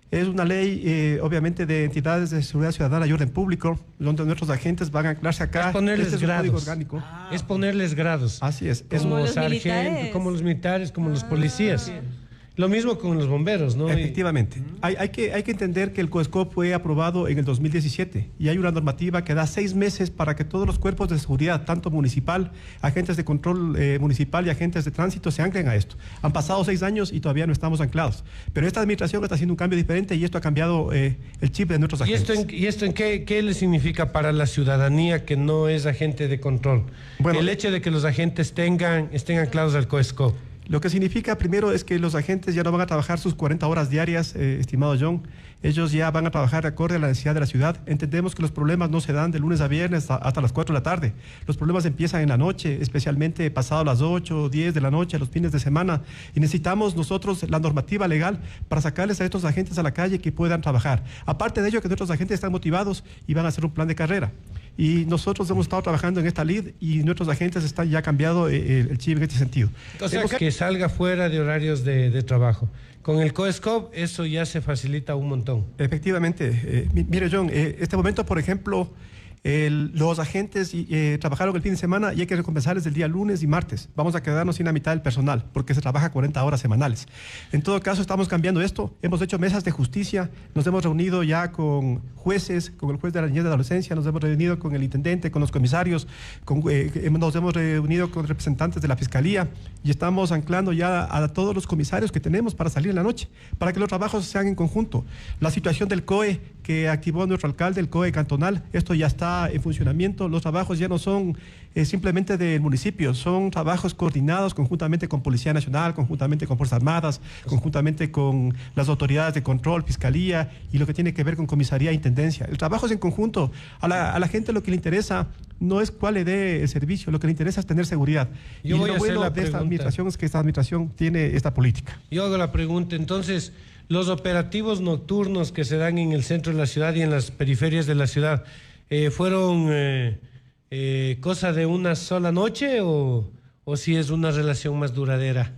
Speaker 6: es una ley, obviamente, de entidades de seguridad ciudadana y orden público, donde nuestros agentes van a anclarse acá.
Speaker 4: Es ponerles
Speaker 6: es
Speaker 4: grados.
Speaker 6: Un código orgánico.
Speaker 4: Es ponerles grados.
Speaker 6: Así es.
Speaker 5: Como los militares.
Speaker 4: Como los militares, como los policías. Lo mismo con los bomberos, ¿no?
Speaker 6: Efectivamente. Hay que entender que el COESCOP fue aprobado en el 2017 y hay una normativa que da 6 meses para que todos los cuerpos de seguridad, tanto municipal, agentes de control municipal y agentes de tránsito, se anclen a esto. Han pasado 6 años y todavía no estamos anclados. Pero esta administración está haciendo un cambio diferente y esto ha cambiado el chip de nuestros agentes.
Speaker 4: ¿Y esto en qué le significa para la ciudadanía que no es agente de control? Bueno, el hecho de que los agentes estén anclados al COESCOP.
Speaker 6: Lo que significa primero es que los agentes ya no van a trabajar sus 40 horas diarias, estimado John. Ellos ya van a trabajar acorde a la necesidad de la ciudad. Entendemos que los problemas no se dan de lunes a viernes hasta las 4 de la tarde. Los problemas empiezan en la noche, especialmente pasado las 8 o 10 de la noche, los fines de semana. Y necesitamos nosotros la normativa legal para sacarles a estos agentes a la calle que puedan trabajar. Aparte de ello, que nuestros agentes están motivados y van a hacer un plan de carrera. Y nosotros hemos estado trabajando en esta lid y nuestros agentes están ya cambiado el chip en este sentido.
Speaker 4: O sea, que salga fuera de horarios de trabajo. Con el COESCOP eso ya se facilita un montón.
Speaker 6: Efectivamente. Mire, John, este momento, por ejemplo, los agentes trabajaron el fin de semana y hay que recompensarles el día lunes y martes. Vamos a quedarnos sin la mitad del personal porque se trabaja 40 horas semanales. En todo caso, estamos cambiando esto. Hemos hecho mesas de justicia, nos hemos reunido ya con jueces, con el juez de la niñez y de la adolescencia, nos hemos reunido con el intendente, con los comisarios, nos hemos reunido con representantes de la fiscalía y estamos anclando ya a todos los comisarios que tenemos para salir en la noche, para que los trabajos se hagan en conjunto. La situación del COE que activó nuestro alcalde, el COE cantonal, esto ya está en funcionamiento. Los trabajos ya no son simplemente del municipio, son trabajos coordinados conjuntamente con Policía Nacional, conjuntamente con Fuerzas Armadas, conjuntamente con las autoridades de control, Fiscalía y lo que tiene que ver con Comisaría e Intendencia. El trabajo es en conjunto. A la gente lo que le interesa no es cuál le dé el servicio, lo que le interesa es tener seguridad.
Speaker 4: Yo voy a hacer la
Speaker 6: de esta
Speaker 4: pregunta.
Speaker 6: administración es que esta administración tiene esta política.
Speaker 4: Yo hago la pregunta, entonces, los operativos nocturnos que se dan en el centro de la ciudad y en las periferias de la ciudad, ¿fueron cosa de una sola noche o si es una relación más duradera?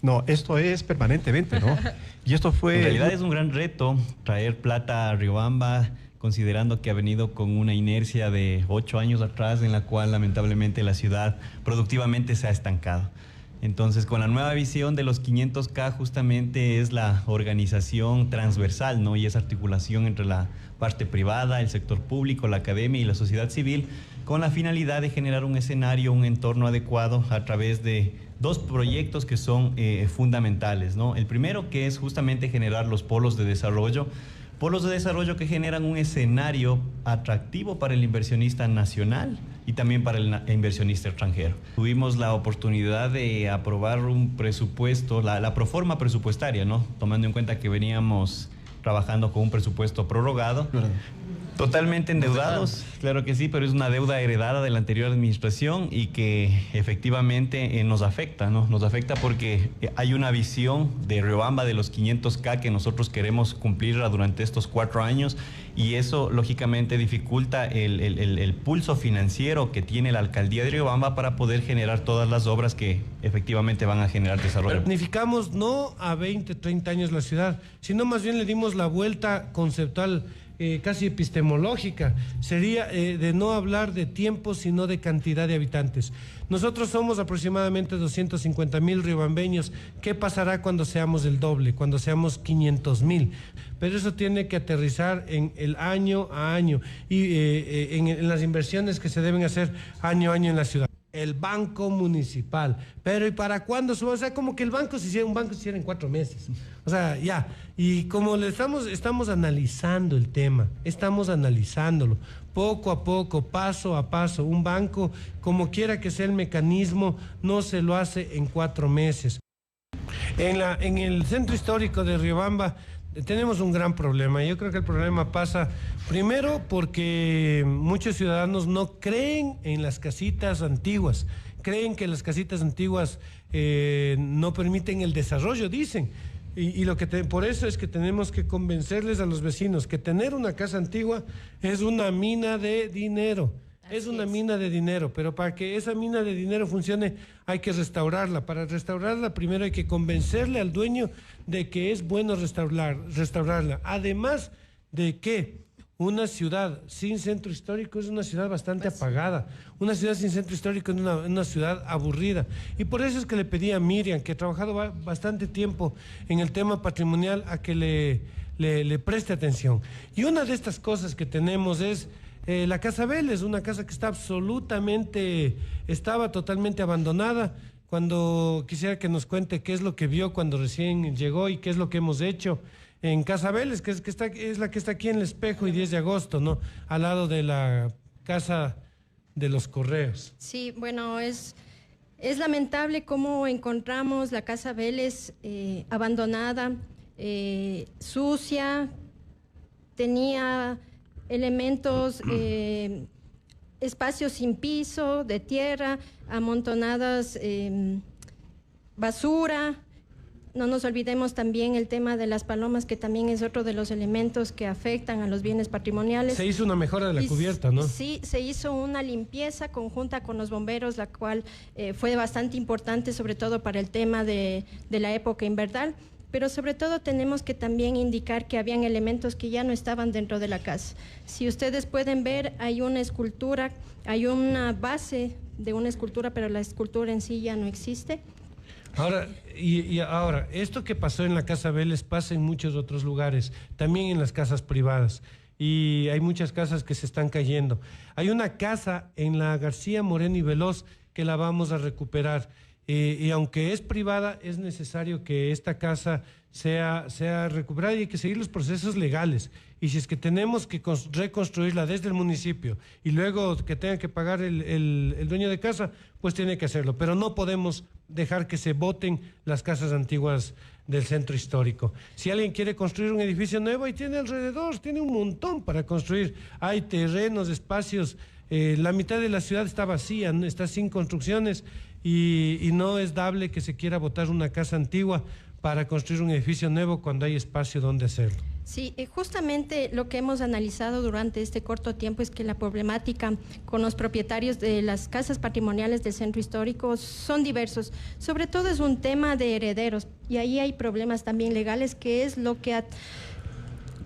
Speaker 6: No, esto es permanentemente, ¿no? Y esto fue...
Speaker 7: En realidad es un gran reto traer plata a Riobamba, considerando que ha venido con una inercia de 8 años atrás en la cual lamentablemente la ciudad productivamente se ha estancado. Entonces, con la nueva visión de los 500K justamente es la organización transversal, ¿no? Y esa articulación entre la parte privada, el sector público, la academia y la sociedad civil, con la finalidad de generar un escenario, un entorno adecuado a través de 2 proyectos que son fundamentales, ¿no? El primero, que es justamente generar los polos de desarrollo que generan un escenario atractivo para el inversionista nacional y también para el inversionista extranjero. Tuvimos la oportunidad de aprobar un presupuesto, la proforma presupuestaria, ¿no? Tomando en cuenta que veníamos trabajando con un presupuesto prorrogado. Totalmente endeudados, claro que sí, pero es una deuda heredada de la anterior administración y que efectivamente nos afecta, ¿no? Nos afecta porque hay una visión de Riobamba de los 500K que nosotros queremos cumplirla durante estos 4 años y eso lógicamente dificulta el pulso financiero que tiene la alcaldía de Riobamba para poder generar todas las obras que efectivamente van a generar desarrollo.
Speaker 4: Planificamos no a 20, 30 años la ciudad, sino más bien le dimos la vuelta conceptual, casi epistemológica, sería de no hablar de tiempo, sino de cantidad de habitantes. Nosotros somos aproximadamente 250,000 riobambeños. ¿Qué pasará cuando seamos el doble, cuando seamos 500,000? Pero eso tiene que aterrizar en el año a año y en las inversiones que se deben hacer año a año en la ciudad. El banco municipal. Pero ¿y para cuándo? O sea, como que un banco se hiciera en 4 meses. O sea, ya. Y como estamos analizando el tema, estamos analizándolo poco a poco, paso a paso. Un banco, como quiera que sea el mecanismo, no se lo hace en 4 meses. En el centro histórico de Riobamba tenemos un gran problema. Yo creo que el problema pasa primero porque muchos ciudadanos no creen en las casitas antiguas, creen que las casitas antiguas no permiten el desarrollo, dicen. Y por eso es que tenemos que convencerles a los vecinos que tener una casa antigua es una mina de dinero. Es una mina de dinero, pero para que esa mina de dinero funcione hay que restaurarla. Para restaurarla primero hay que convencerle al dueño de que es bueno restaurarla. Además de que una ciudad sin centro histórico es una ciudad bastante apagada. Una ciudad sin centro histórico es una ciudad aburrida. Y por eso es que le pedí a Miriam, que ha trabajado bastante tiempo en el tema patrimonial, a que le preste atención. Y una de estas cosas que tenemos es la Casa Vélez, una casa que estaba totalmente abandonada. Cuando quisiera que nos cuente qué es lo que vio cuando recién llegó y qué es lo que hemos hecho en Casa Vélez, que es la que está aquí en El Espejo y 10 de agosto, ¿no? Al lado de la Casa de los Correos.
Speaker 8: Sí, bueno, es lamentable cómo encontramos la Casa Vélez abandonada, sucia, tenía elementos, espacios sin piso, de tierra, amontonadas basura. No nos olvidemos también el tema de las palomas, que también es otro de los elementos que afectan a los bienes patrimoniales.
Speaker 4: Se hizo una mejora de la cubierta, ¿no?
Speaker 8: Sí, se hizo una limpieza conjunta con los bomberos, la cual fue bastante importante, sobre todo para el tema de la época invernal. Pero sobre todo tenemos que también indicar que habían elementos que ya no estaban dentro de la casa. Si ustedes pueden ver, hay una escultura, hay una base de una escultura, pero la escultura en sí ya no existe.
Speaker 4: Ahora, ahora, esto que pasó en la Casa Vélez pasa en muchos otros lugares, también en las casas privadas. Y hay muchas casas que se están cayendo. Hay una casa en la García Moreno y Veloz que la vamos a recuperar. Y aunque es privada, es necesario que esta casa sea recuperada y hay que seguir los procesos legales. Y si es que tenemos que reconstruirla desde el municipio y luego que tenga que pagar el dueño de casa, pues tiene que hacerlo. Pero no podemos dejar que se boten las casas antiguas del centro histórico. Si alguien quiere construir un edificio nuevo y tiene alrededor, tiene un montón para construir. Hay terrenos, espacios La mitad de la ciudad está vacía, está sin construcciones y no es dable que se quiera botar una casa antigua para construir un edificio nuevo cuando hay espacio donde hacerlo.
Speaker 8: Sí, justamente lo que hemos analizado durante este corto tiempo es que la problemática con los propietarios de las casas patrimoniales del centro histórico son diversos. Sobre todo es un tema de herederos y ahí hay problemas también legales, que es lo que ha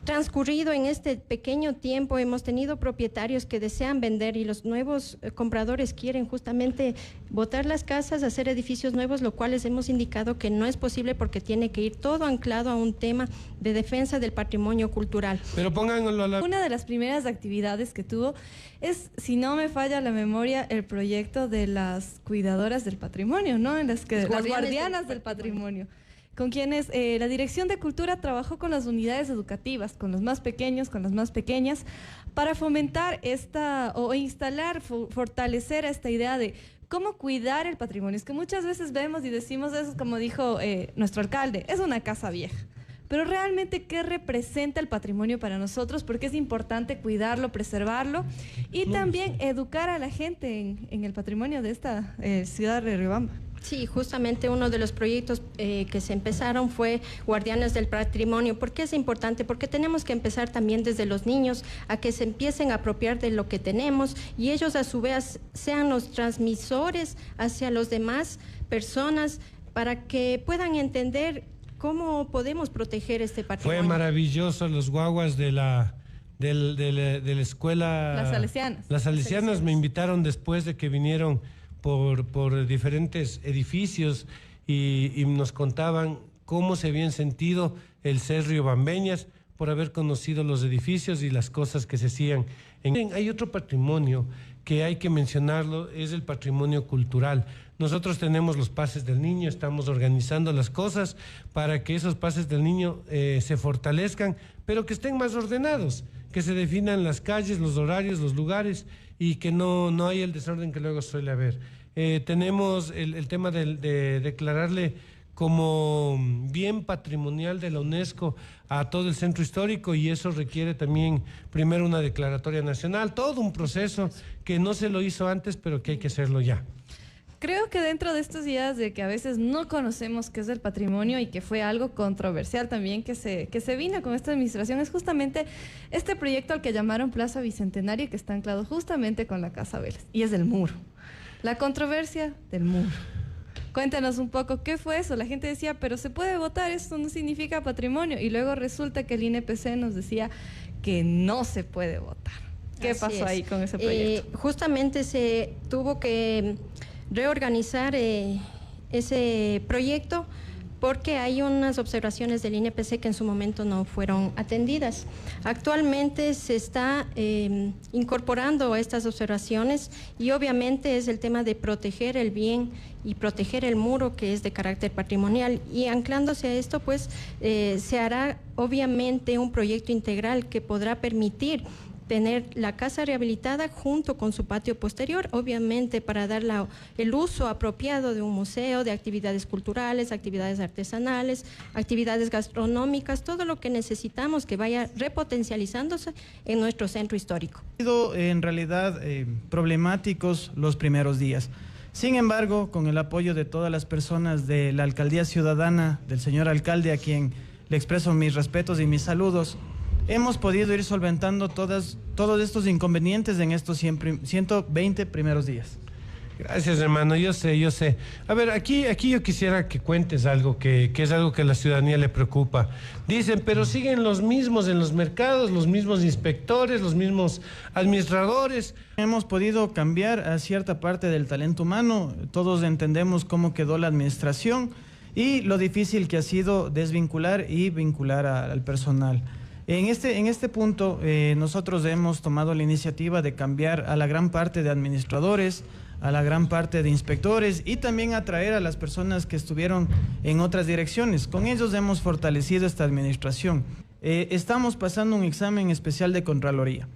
Speaker 8: transcurrido en este pequeño tiempo. Hemos tenido propietarios que desean vender y los nuevos compradores quieren justamente botar las casas, hacer edificios nuevos, lo cual les hemos indicado que no es posible porque tiene que ir todo anclado a un tema de defensa del patrimonio cultural.
Speaker 4: Pero pónganlo a la...
Speaker 5: Una de las primeras actividades que tuvo es, si no me falla la memoria, el proyecto de las cuidadoras del patrimonio, ¿no? En las que las guardianas del patrimonio, con quienes la Dirección de Cultura trabajó con las unidades educativas, con los más pequeños, con las más pequeñas, para fomentar instalar, fortalecer esta idea de cómo cuidar el patrimonio. Es que muchas veces vemos y decimos eso, como dijo nuestro alcalde, es una casa vieja. Pero realmente, ¿qué representa el patrimonio para nosotros? Porque es importante cuidarlo, preservarlo y también educar a la gente en el patrimonio de esta ciudad de Riobamba.
Speaker 8: Sí, justamente uno de los proyectos que se empezaron fue Guardianes del Patrimonio. ¿Por qué es importante? Porque tenemos que empezar también desde los niños a que se empiecen a apropiar de lo que tenemos y ellos a su vez sean los transmisores hacia los demás personas para que puedan entender cómo podemos proteger este patrimonio.
Speaker 4: Fue maravilloso los guaguas de la escuela...
Speaker 5: Las Salesianas.
Speaker 4: Las Salesianas me invitaron después de que vinieron por diferentes edificios y nos contaban cómo se habían sentido el ser riobambeñas por haber conocido los edificios y las cosas que se hacían. Hay otro patrimonio que hay que mencionarlo, es el patrimonio cultural. Nosotros tenemos los pases del niño, estamos organizando las cosas para que esos pases del niño se fortalezcan, pero que estén más ordenados, que se definan las calles, los horarios, los lugares y que no haya el desorden que luego suele haber. Tenemos el tema de declararle como bien patrimonial de la UNESCO a todo el centro histórico y eso requiere también primero una declaratoria nacional, todo un proceso que no se lo hizo antes pero que hay que hacerlo ya.
Speaker 5: Creo que dentro de estos días de que a veces no conocemos qué es el patrimonio y que fue algo controversial también que se vino con esta administración es justamente este proyecto al que llamaron Plaza Bicentenario, que está anclado justamente con la Casa Vélez y es el muro, la controversia del muro. Cuéntanos un poco, ¿qué fue eso? La gente decía, pero se puede votar, esto no significa patrimonio. Y luego resulta que el INPC nos decía que no se puede votar. ¿Qué pasó ahí con ese proyecto?
Speaker 8: Justamente se tuvo que reorganizar ese proyecto porque hay unas observaciones del INPC que en su momento no fueron atendidas. Actualmente se está incorporando estas observaciones y obviamente es el tema de proteger el bien y proteger el muro que es de carácter patrimonial y anclándose a esto pues se hará obviamente un proyecto integral que podrá permitir tener la casa rehabilitada junto con su patio posterior, obviamente para dar el uso apropiado de un museo, de actividades culturales, actividades artesanales, actividades gastronómicas, todo lo que necesitamos que vaya repotencializándose en nuestro centro histórico.
Speaker 9: Ha sido en realidad problemáticos los primeros días. Sin embargo, con el apoyo de todas las personas de la Alcaldía Ciudadana, del señor alcalde, a quien le expreso mis respetos y mis saludos, hemos podido ir solventando todos estos inconvenientes en estos 120 primeros días.
Speaker 4: Gracias, hermano, yo sé. A ver, aquí yo quisiera que cuentes algo que es algo que a la ciudadanía le preocupa. Dicen, pero siguen los mismos en los mercados, los mismos inspectores, los mismos administradores.
Speaker 9: Hemos podido cambiar a cierta parte del talento humano, todos entendemos cómo quedó la administración y lo difícil que ha sido desvincular y vincular al personal. En este punto, nosotros hemos tomado la iniciativa de cambiar a la gran parte de administradores, a la gran parte de inspectores y también atraer a las personas que estuvieron en otras direcciones. Con ellos hemos fortalecido esta administración. Estamos pasando un examen especial de Contraloría.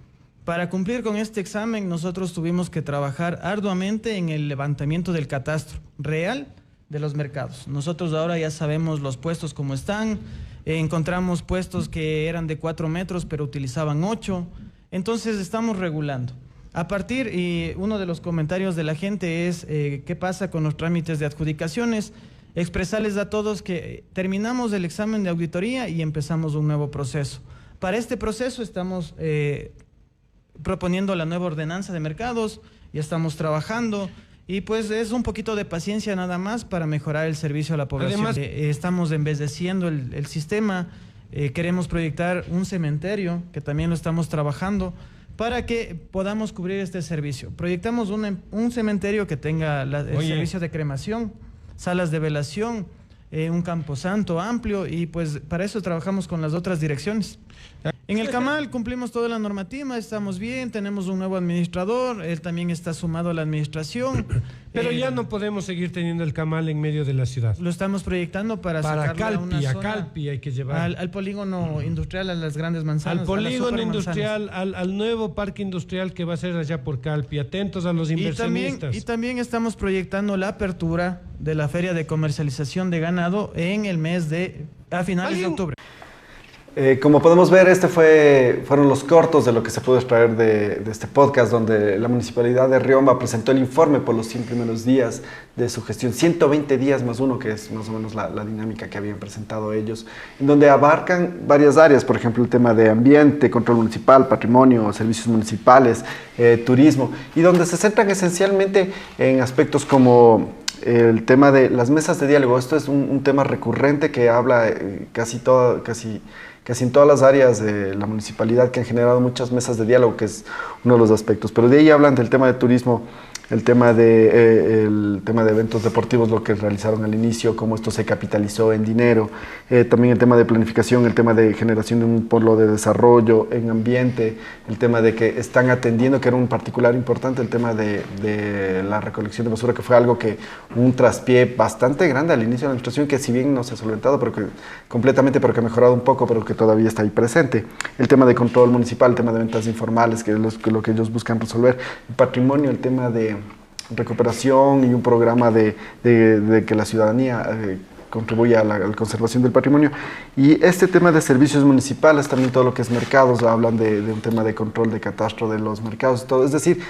Speaker 9: Para cumplir con este examen, nosotros tuvimos que trabajar arduamente en el levantamiento del catastro real de los mercados. Nosotros ahora ya sabemos los puestos como están, encontramos puestos que eran de 4 metros pero utilizaban 8, entonces estamos regulando. Y uno de los comentarios de la gente es qué pasa con los trámites de adjudicaciones. Expresarles a todos que terminamos el examen de auditoría y empezamos un nuevo proceso. Para este proceso estamos proponiendo la nueva ordenanza de mercados, ya estamos trabajando y pues es un poquito de paciencia nada más para mejorar el servicio a la población. Además, estamos embelleciendo el sistema, queremos proyectar un cementerio que también lo estamos trabajando para que podamos cubrir este servicio. Proyectamos un cementerio que tenga el servicio de cremación, salas de velación, un camposanto amplio y pues para eso trabajamos con las otras direcciones. En el Camal cumplimos toda la normativa, estamos bien, tenemos un nuevo administrador, él también está sumado a la administración.
Speaker 4: Pero ya no podemos seguir teniendo el Camal en medio de la ciudad.
Speaker 9: Lo estamos proyectando para
Speaker 4: Calpi, a Calpi hay que llevar.
Speaker 9: Al polígono industrial, a las grandes manzanas.
Speaker 4: Al polígono industrial, al nuevo parque industrial que va a ser allá por Calpi. Atentos a los inversionistas.
Speaker 9: Y también estamos proyectando la apertura de la feria de comercialización de ganado en el mes a finales de octubre.
Speaker 1: Como podemos ver, fueron los cortos de lo que se pudo extraer de este podcast, donde la Municipalidad de Riobamba presentó el informe por los 100 primeros días de su gestión, 120 días más uno, que es más o menos la dinámica que habían presentado ellos, en donde abarcan varias áreas, por ejemplo, el tema de ambiente, control municipal, patrimonio, servicios municipales, turismo, y donde se centran esencialmente en aspectos como el tema de las mesas de diálogo. Esto es un tema recurrente que habla casi en todas las áreas de la municipalidad, que han generado muchas mesas de diálogo, que es uno de los aspectos. Pero de ahí hablan del tema de turismo, el tema de eventos deportivos, lo que realizaron al inicio, cómo esto se capitalizó en dinero, también el tema de planificación, el tema de generación de un polo de desarrollo en ambiente, el tema de que están atendiendo, que era un particular importante, el tema de la recolección de basura, que fue algo que un traspié bastante grande al inicio de la administración, que si bien no se ha solventado pero que ha mejorado un poco, pero que todavía está ahí presente. El tema de control municipal, el tema de ventas informales, que es lo que ellos buscan resolver. El patrimonio, el tema de recuperación y un programa de que la ciudadanía contribuya a la conservación del patrimonio. Y este tema de servicios municipales, también todo lo que es mercados, hablan de un tema de control de catastro de los mercados, todo. Es decir,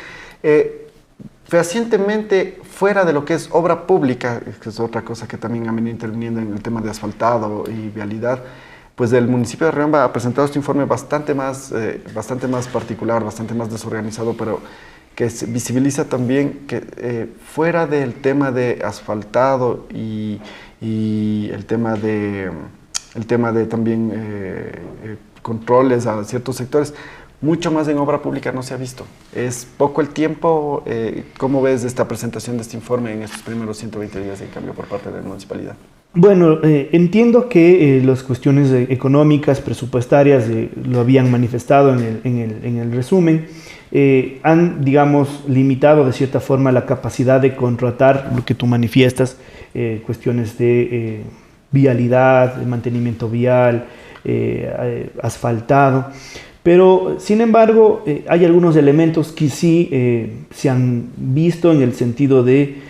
Speaker 1: fehacientemente fuera de lo que es obra pública, que es otra cosa que también han venido interviniendo en el tema de asfaltado y vialidad, pues el municipio de Riobamba ha presentado este informe bastante más particular, bastante más desorganizado, pero que visibiliza también que fuera del tema de asfaltado y el tema de también controles a ciertos sectores, mucho más en obra pública no se ha visto. Es poco el tiempo. ¿Cómo ves esta presentación de este informe en estos primeros 120 días de cambio por parte de la municipalidad?
Speaker 2: Bueno, entiendo que las cuestiones económicas, presupuestarias, lo habían manifestado en el resumen, han, digamos, limitado de cierta forma la capacidad de contratar lo que tú manifiestas, cuestiones de vialidad, de mantenimiento vial, asfaltado. Pero, sin embargo, hay algunos elementos que sí se han visto en el sentido de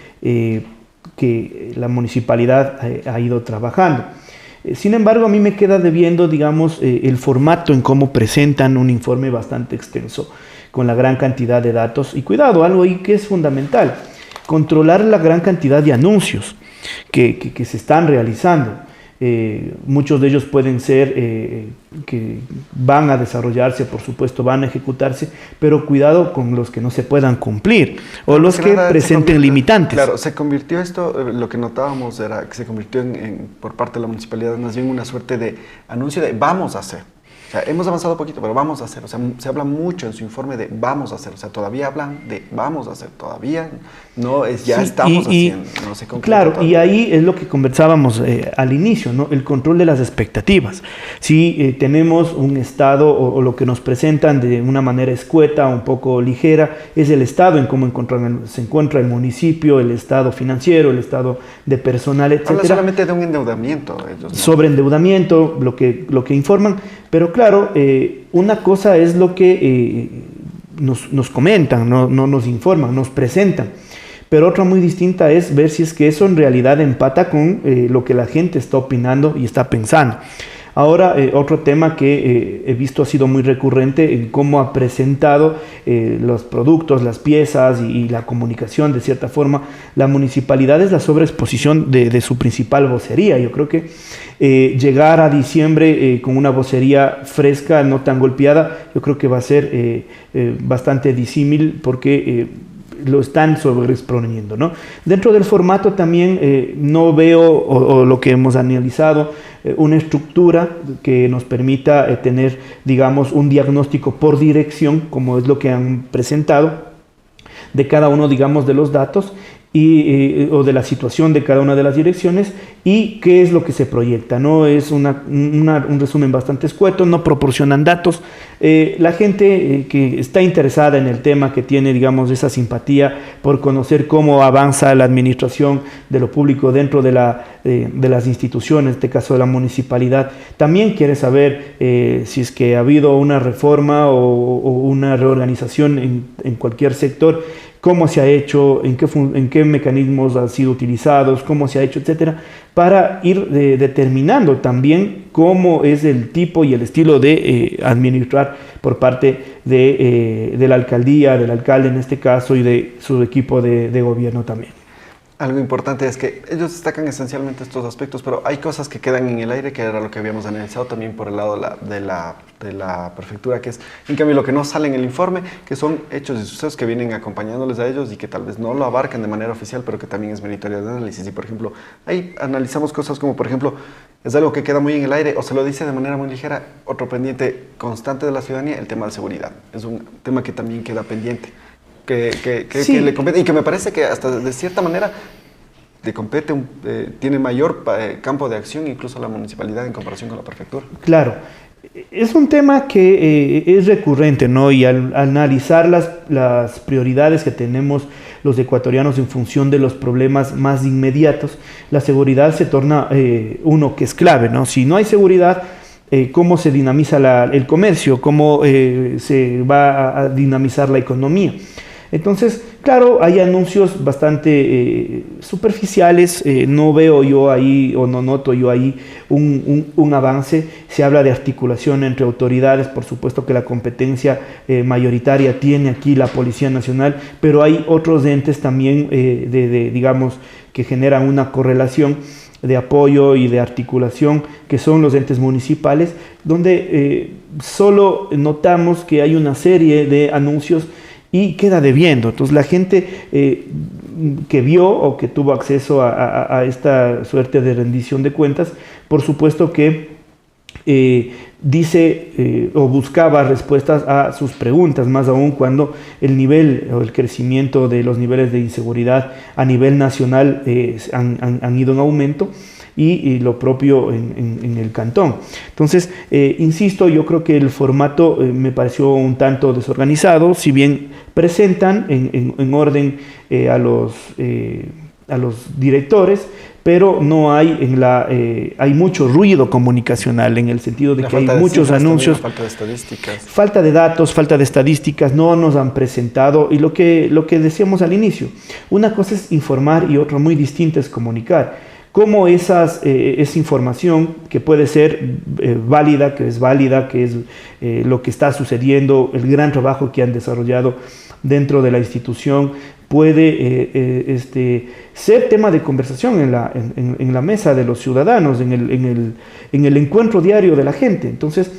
Speaker 2: que la municipalidad ha ido trabajando. Sin embargo, a mí me queda debiendo, digamos, el formato en cómo presentan un informe bastante extenso, con la gran cantidad de datos. Y cuidado, algo ahí que es fundamental, controlar la gran cantidad de anuncios que se están realizando. Muchos de ellos pueden ser que van a desarrollarse, por supuesto, van a ejecutarse, pero cuidado con los que no se puedan cumplir o los que presenten limitantes.
Speaker 1: Claro, se convirtió esto, lo que notábamos era que se convirtió por parte de la municipalidad más bien una suerte de anuncio de vamos a hacer. O sea, hemos avanzado poquito, pero vamos a hacer. O sea, se habla mucho en su informe de vamos a hacer. O sea, todavía hablan de vamos a hacer. Todavía no es, ya sí, estamos haciendo. No se concreta.
Speaker 2: Claro,
Speaker 1: todavía.
Speaker 2: Y ahí es lo que conversábamos al inicio, ¿no? El control de las expectativas. Si tenemos un estado o lo que nos presentan de una manera escueta, un poco ligera, es el estado en cómo se encuentra el municipio, el estado financiero, el estado de personal, etc.
Speaker 1: Habla solamente de un endeudamiento. Ellos, ¿no?
Speaker 2: Sobreendeudamiento, lo que informan. Pero claro, una cosa es lo que nos comentan, no nos informan, nos presentan. Pero otra muy distinta es ver si es que eso en realidad empata con lo que la gente está opinando y está pensando. Ahora, otro tema que he visto ha sido muy recurrente en cómo ha presentado los productos, las piezas y la comunicación, de cierta forma, la municipalidad es la sobreexposición de su principal vocería. Yo creo que llegar a diciembre con una vocería fresca, no tan golpeada, yo creo que va a ser bastante disímil porque lo están sobreexponiendo, ¿no? Dentro del formato también no veo, o lo que hemos analizado, una estructura que nos permita tener, digamos, un diagnóstico por dirección, como es lo que han presentado, de cada uno, digamos, de los datos o de la situación de cada una de las direcciones y qué es lo que se proyecta, ¿no? Es un resumen bastante escueto, no proporcionan datos. La gente que está interesada en el tema, que tiene, digamos, esa simpatía por conocer cómo avanza la administración de lo público dentro de las instituciones, en este caso de la municipalidad, también quiere saber si es que ha habido una reforma o una reorganización en cualquier sector, cómo se ha hecho, en qué mecanismos han sido utilizados, cómo se ha hecho, etcétera, para ir determinando también cómo es el tipo y el estilo de administrar por parte de la alcaldía, del alcalde en este caso, y de su equipo de gobierno también.
Speaker 1: Algo importante es que ellos destacan esencialmente estos aspectos, pero hay cosas que quedan en el aire, que era lo que habíamos analizado también por el lado de la prefectura, que es, en cambio, lo que no sale en el informe, que son hechos y sucesos que vienen acompañándoles a ellos y que tal vez no lo abarcan de manera oficial, pero que también es meritorio de análisis. Y, por ejemplo, ahí analizamos cosas como, por ejemplo, es algo que queda muy en el aire o se lo dice de manera muy ligera, otro pendiente constante de la ciudadanía, el tema de seguridad. Es un tema que también queda pendiente.
Speaker 2: Sí.
Speaker 1: Que le compete y que me parece que hasta de cierta manera le compete, tiene mayor campo de acción incluso la municipalidad en comparación con la prefectura.
Speaker 2: Claro, es un tema que es recurrente, ¿no? Y al analizar las prioridades que tenemos los ecuatorianos en función de los problemas más inmediatos, la seguridad se torna uno que es clave, ¿no? Si no hay seguridad, cómo se dinamiza el comercio, cómo se va a dinamizar la economía. Entonces, claro, hay anuncios bastante superficiales, no veo yo ahí o no noto yo ahí un avance. Se habla de articulación entre autoridades, por supuesto que la competencia mayoritaria tiene aquí la Policía Nacional, pero hay otros entes también, digamos, que generan una correlación de apoyo y de articulación, que son los entes municipales, donde solo notamos que hay una serie de anuncios y queda debiendo. Entonces la gente que vio o que tuvo acceso a esta suerte de rendición de cuentas, por supuesto que dice o buscaba respuestas a sus preguntas, más aún cuando el nivel o el crecimiento de los niveles de inseguridad a nivel nacional han ido en aumento, y lo propio en el cantón. Entonces, insisto, yo creo que el formato me pareció un tanto desorganizado, si bien presentan en orden a los directores, pero no hay hay mucho ruido comunicacional, en el sentido de que hay muchos anuncios,
Speaker 1: falta de estadísticas,
Speaker 2: falta de datos, falta de estadísticas, no nos han presentado, y lo que decíamos al inicio, una cosa es informar y otra muy distinta es comunicar. Cómo esa información, que puede ser válida, que es lo que está sucediendo, el gran trabajo que han desarrollado dentro de la institución, puede ser tema de conversación en la mesa de los ciudadanos, en el encuentro diario de la gente. Entonces,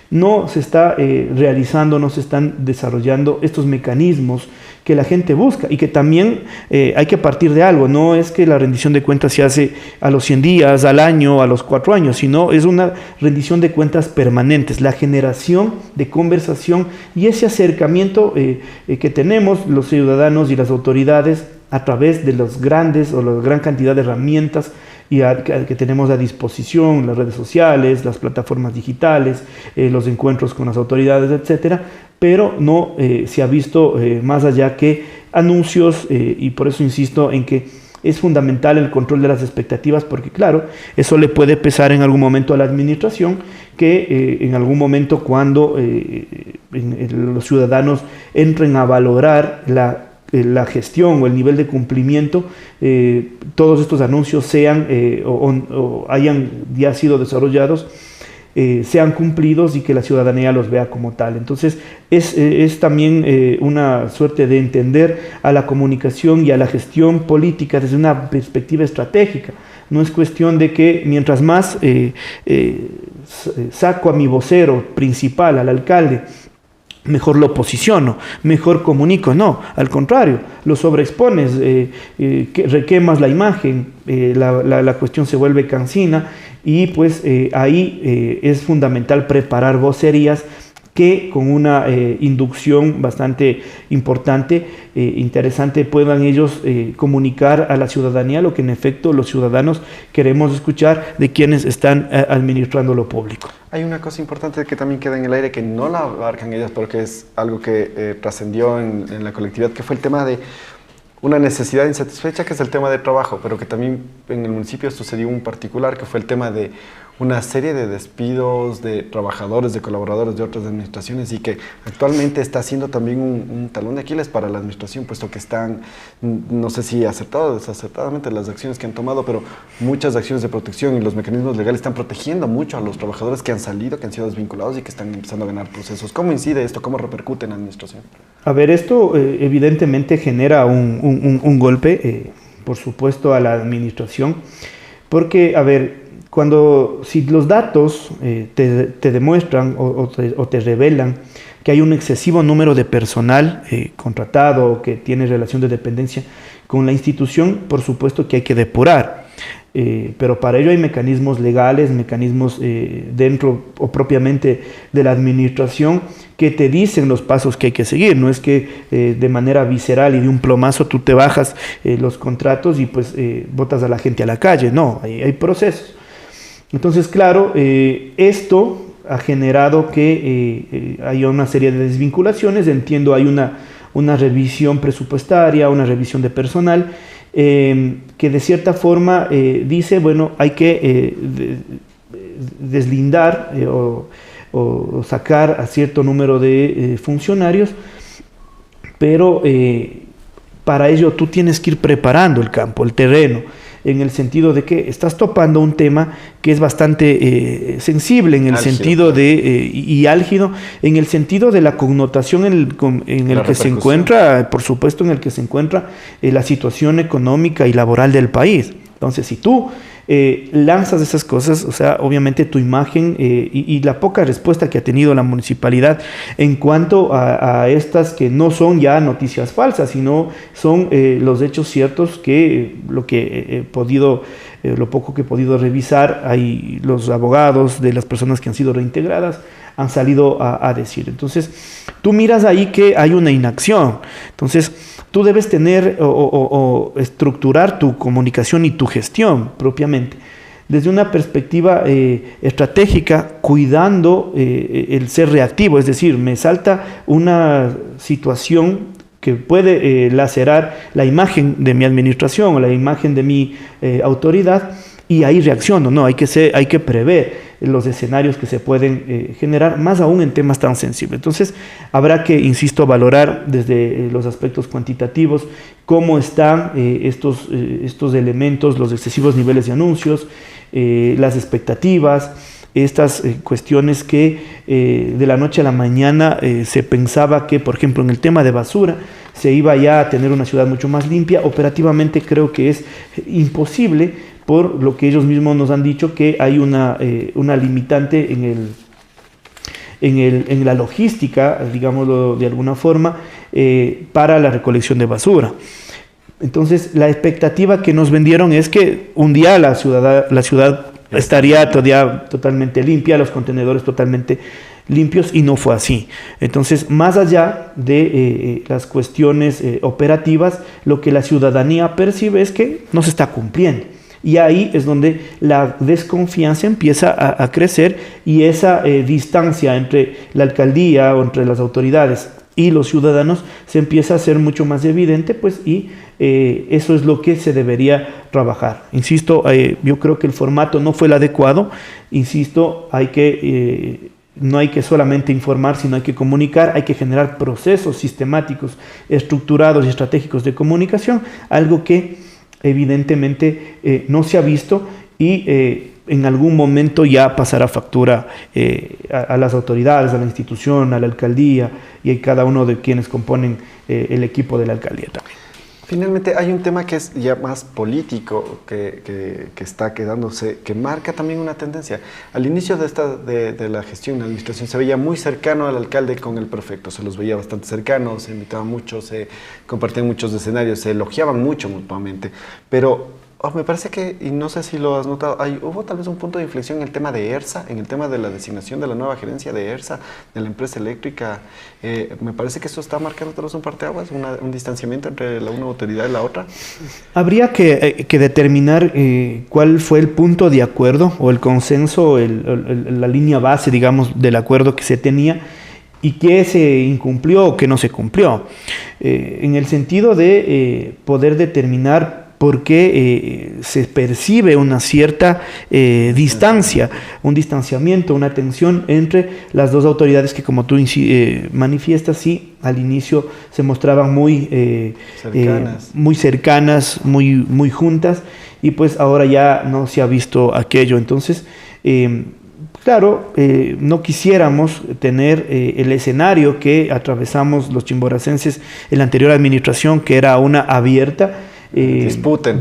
Speaker 2: no se está realizando, no se están desarrollando estos mecanismos que la gente busca, y que también hay que partir de algo. No es que la rendición de cuentas se hace a los 100 días, al año, a los 4 años, sino es una rendición de cuentas permanentes, la generación de conversación y ese acercamiento que tenemos los ciudadanos y las autoridades a través de los grandes o la gran cantidad de herramientas que tenemos a disposición, las redes sociales, las plataformas digitales, los encuentros con las autoridades, etcétera, pero no se ha visto más allá que anuncios, y por eso insisto en que es fundamental el control de las expectativas, porque claro, eso le puede pesar en algún momento a la administración, que en algún momento cuando los ciudadanos entren a valorar la gestión o el nivel de cumplimiento, todos estos anuncios sean o hayan ya sido desarrollados sean cumplidos y que la ciudadanía los vea como tal. Entonces es también una suerte de entender a la comunicación y a la gestión política desde una perspectiva estratégica. No es cuestión de que mientras más saco a mi vocero principal, al alcalde, mejor lo posiciono, mejor comunico. No, al contrario, lo sobreexpones, requemas la imagen, la cuestión se vuelve cansina y pues ahí es fundamental preparar vocerías que con una inducción bastante importante, interesante, puedan ellos comunicar a la ciudadanía lo que en efecto los ciudadanos queremos escuchar de quienes están administrando lo público.
Speaker 1: Hay una cosa importante que también queda en el aire que no la abarcan ellos, pero que es algo que trascendió en la colectividad, que fue el tema de una necesidad insatisfecha, que es el tema de trabajo, pero que también en el municipio sucedió un particular, que fue el tema de una serie de despidos de trabajadores, de colaboradores de otras administraciones, y que actualmente está siendo también un talón de Aquiles para la administración, puesto que están, no sé si acertado o desacertadamente las acciones que han tomado, pero muchas acciones de protección y los mecanismos legales están protegiendo mucho a los trabajadores que han salido, que han sido desvinculados y que están empezando a ganar procesos. ¿Cómo incide esto? ¿Cómo repercute en la administración? A ver, esto evidentemente genera un golpe, por supuesto, a la administración, porque, a ver, si los datos te demuestran o te revelan que hay un excesivo número de personal contratado o que tiene relación de dependencia con la institución, por supuesto que hay que depurar. Pero para ello hay mecanismos legales, mecanismos dentro o propiamente de la administración que te dicen los pasos que hay que seguir. No es que de manera visceral y de un plomazo tú te bajas los contratos y pues botas a la gente a la calle. No, hay procesos. Entonces, claro, esto ha generado que haya una serie de desvinculaciones. Entiendo, hay una revisión presupuestaria, una revisión de personal, que de cierta forma dice, bueno, hay que deslindar o sacar a cierto número de funcionarios, pero para ello tú tienes que ir preparando el campo, el terreno, en el sentido de que estás topando un tema que es bastante sensible en el álgido, sentido de, y álgido, en el sentido de la connotación en el que se encuentra, por supuesto, en el que se encuentra la situación económica y laboral del país. Entonces, si tú lanzas esas cosas, o sea, obviamente tu imagen y la poca respuesta que ha tenido la municipalidad en cuanto a estas que no son ya noticias falsas, sino son los hechos ciertos que lo poco que he podido revisar, hay los abogados de las personas que han sido reintegradas han salido a decir. Entonces, tú miras ahí que hay una inacción. Entonces, tú debes tener o estructurar tu comunicación y tu gestión propiamente desde una perspectiva estratégica, cuidando el ser reactivo. Es decir, me salta una situación que puede lacerar la imagen de mi administración o la imagen de mi autoridad, y ahí reacciono. No, hay que prever los escenarios que se pueden generar, más aún en temas tan sensibles. Entonces, habrá que, insisto, valorar desde los aspectos cuantitativos cómo están estos elementos, los excesivos niveles de anuncios, las expectativas, estas cuestiones que de la noche a la mañana se pensaba que, por ejemplo, en el tema de basura, se iba ya a tener una ciudad mucho más limpia. Operativamente creo que es imposible, por lo que ellos mismos nos han dicho, que hay una limitante en la logística, digámoslo de alguna forma, para la recolección de basura. Entonces, la expectativa que nos vendieron es que un día la ciudad estaría todavía totalmente limpia, los contenedores totalmente limpios, y no fue así. Entonces, más allá de las cuestiones operativas, lo que la ciudadanía percibe es que no se está cumpliendo. Y ahí es donde la desconfianza empieza a crecer, y esa distancia entre la alcaldía o entre las autoridades y los ciudadanos se empieza a hacer mucho más evidente, pues, y eso es lo que se debería trabajar. Insisto, yo creo que el formato no fue el adecuado. Insisto, no hay que solamente informar, sino hay que comunicar, hay que generar procesos sistemáticos, estructurados y estratégicos de comunicación, algo que evidentemente no se ha visto, y
Speaker 2: en algún momento ya pasará factura a las autoridades, a la institución, a la alcaldía y a cada uno de quienes componen el equipo de la alcaldía también.
Speaker 1: Finalmente hay un tema que es ya más político, que está quedándose, que marca también una tendencia. Al inicio de la gestión, la administración, se veía muy cercano al alcalde con el prefecto, se los veía bastante cercanos, se invitaban mucho, se compartían muchos escenarios, se elogiaban mucho mutuamente, pero me parece que, y no sé si lo has notado, hubo tal vez un punto de inflexión en el tema de ERSA, en el tema de la designación de la nueva gerencia de ERSA, de la empresa eléctrica. Me parece que eso está marcando tal vez un parteaguas, un distanciamiento entre la una autoridad y la otra.
Speaker 2: Habría que determinar cuál fue el punto de acuerdo o el consenso, la línea base, digamos, del acuerdo que se tenía y qué se incumplió o qué no se cumplió. En el sentido de poder determinar porque se percibe una cierta distancia, un distanciamiento, una tensión entre las dos autoridades que, como tú manifiestas, sí, al inicio se mostraban muy cercanas, muy juntas, y pues ahora ya no se ha visto aquello. Entonces, claro, no quisiéramos tener el escenario que atravesamos los chimboracenses en la anterior administración, que era una abierta disputa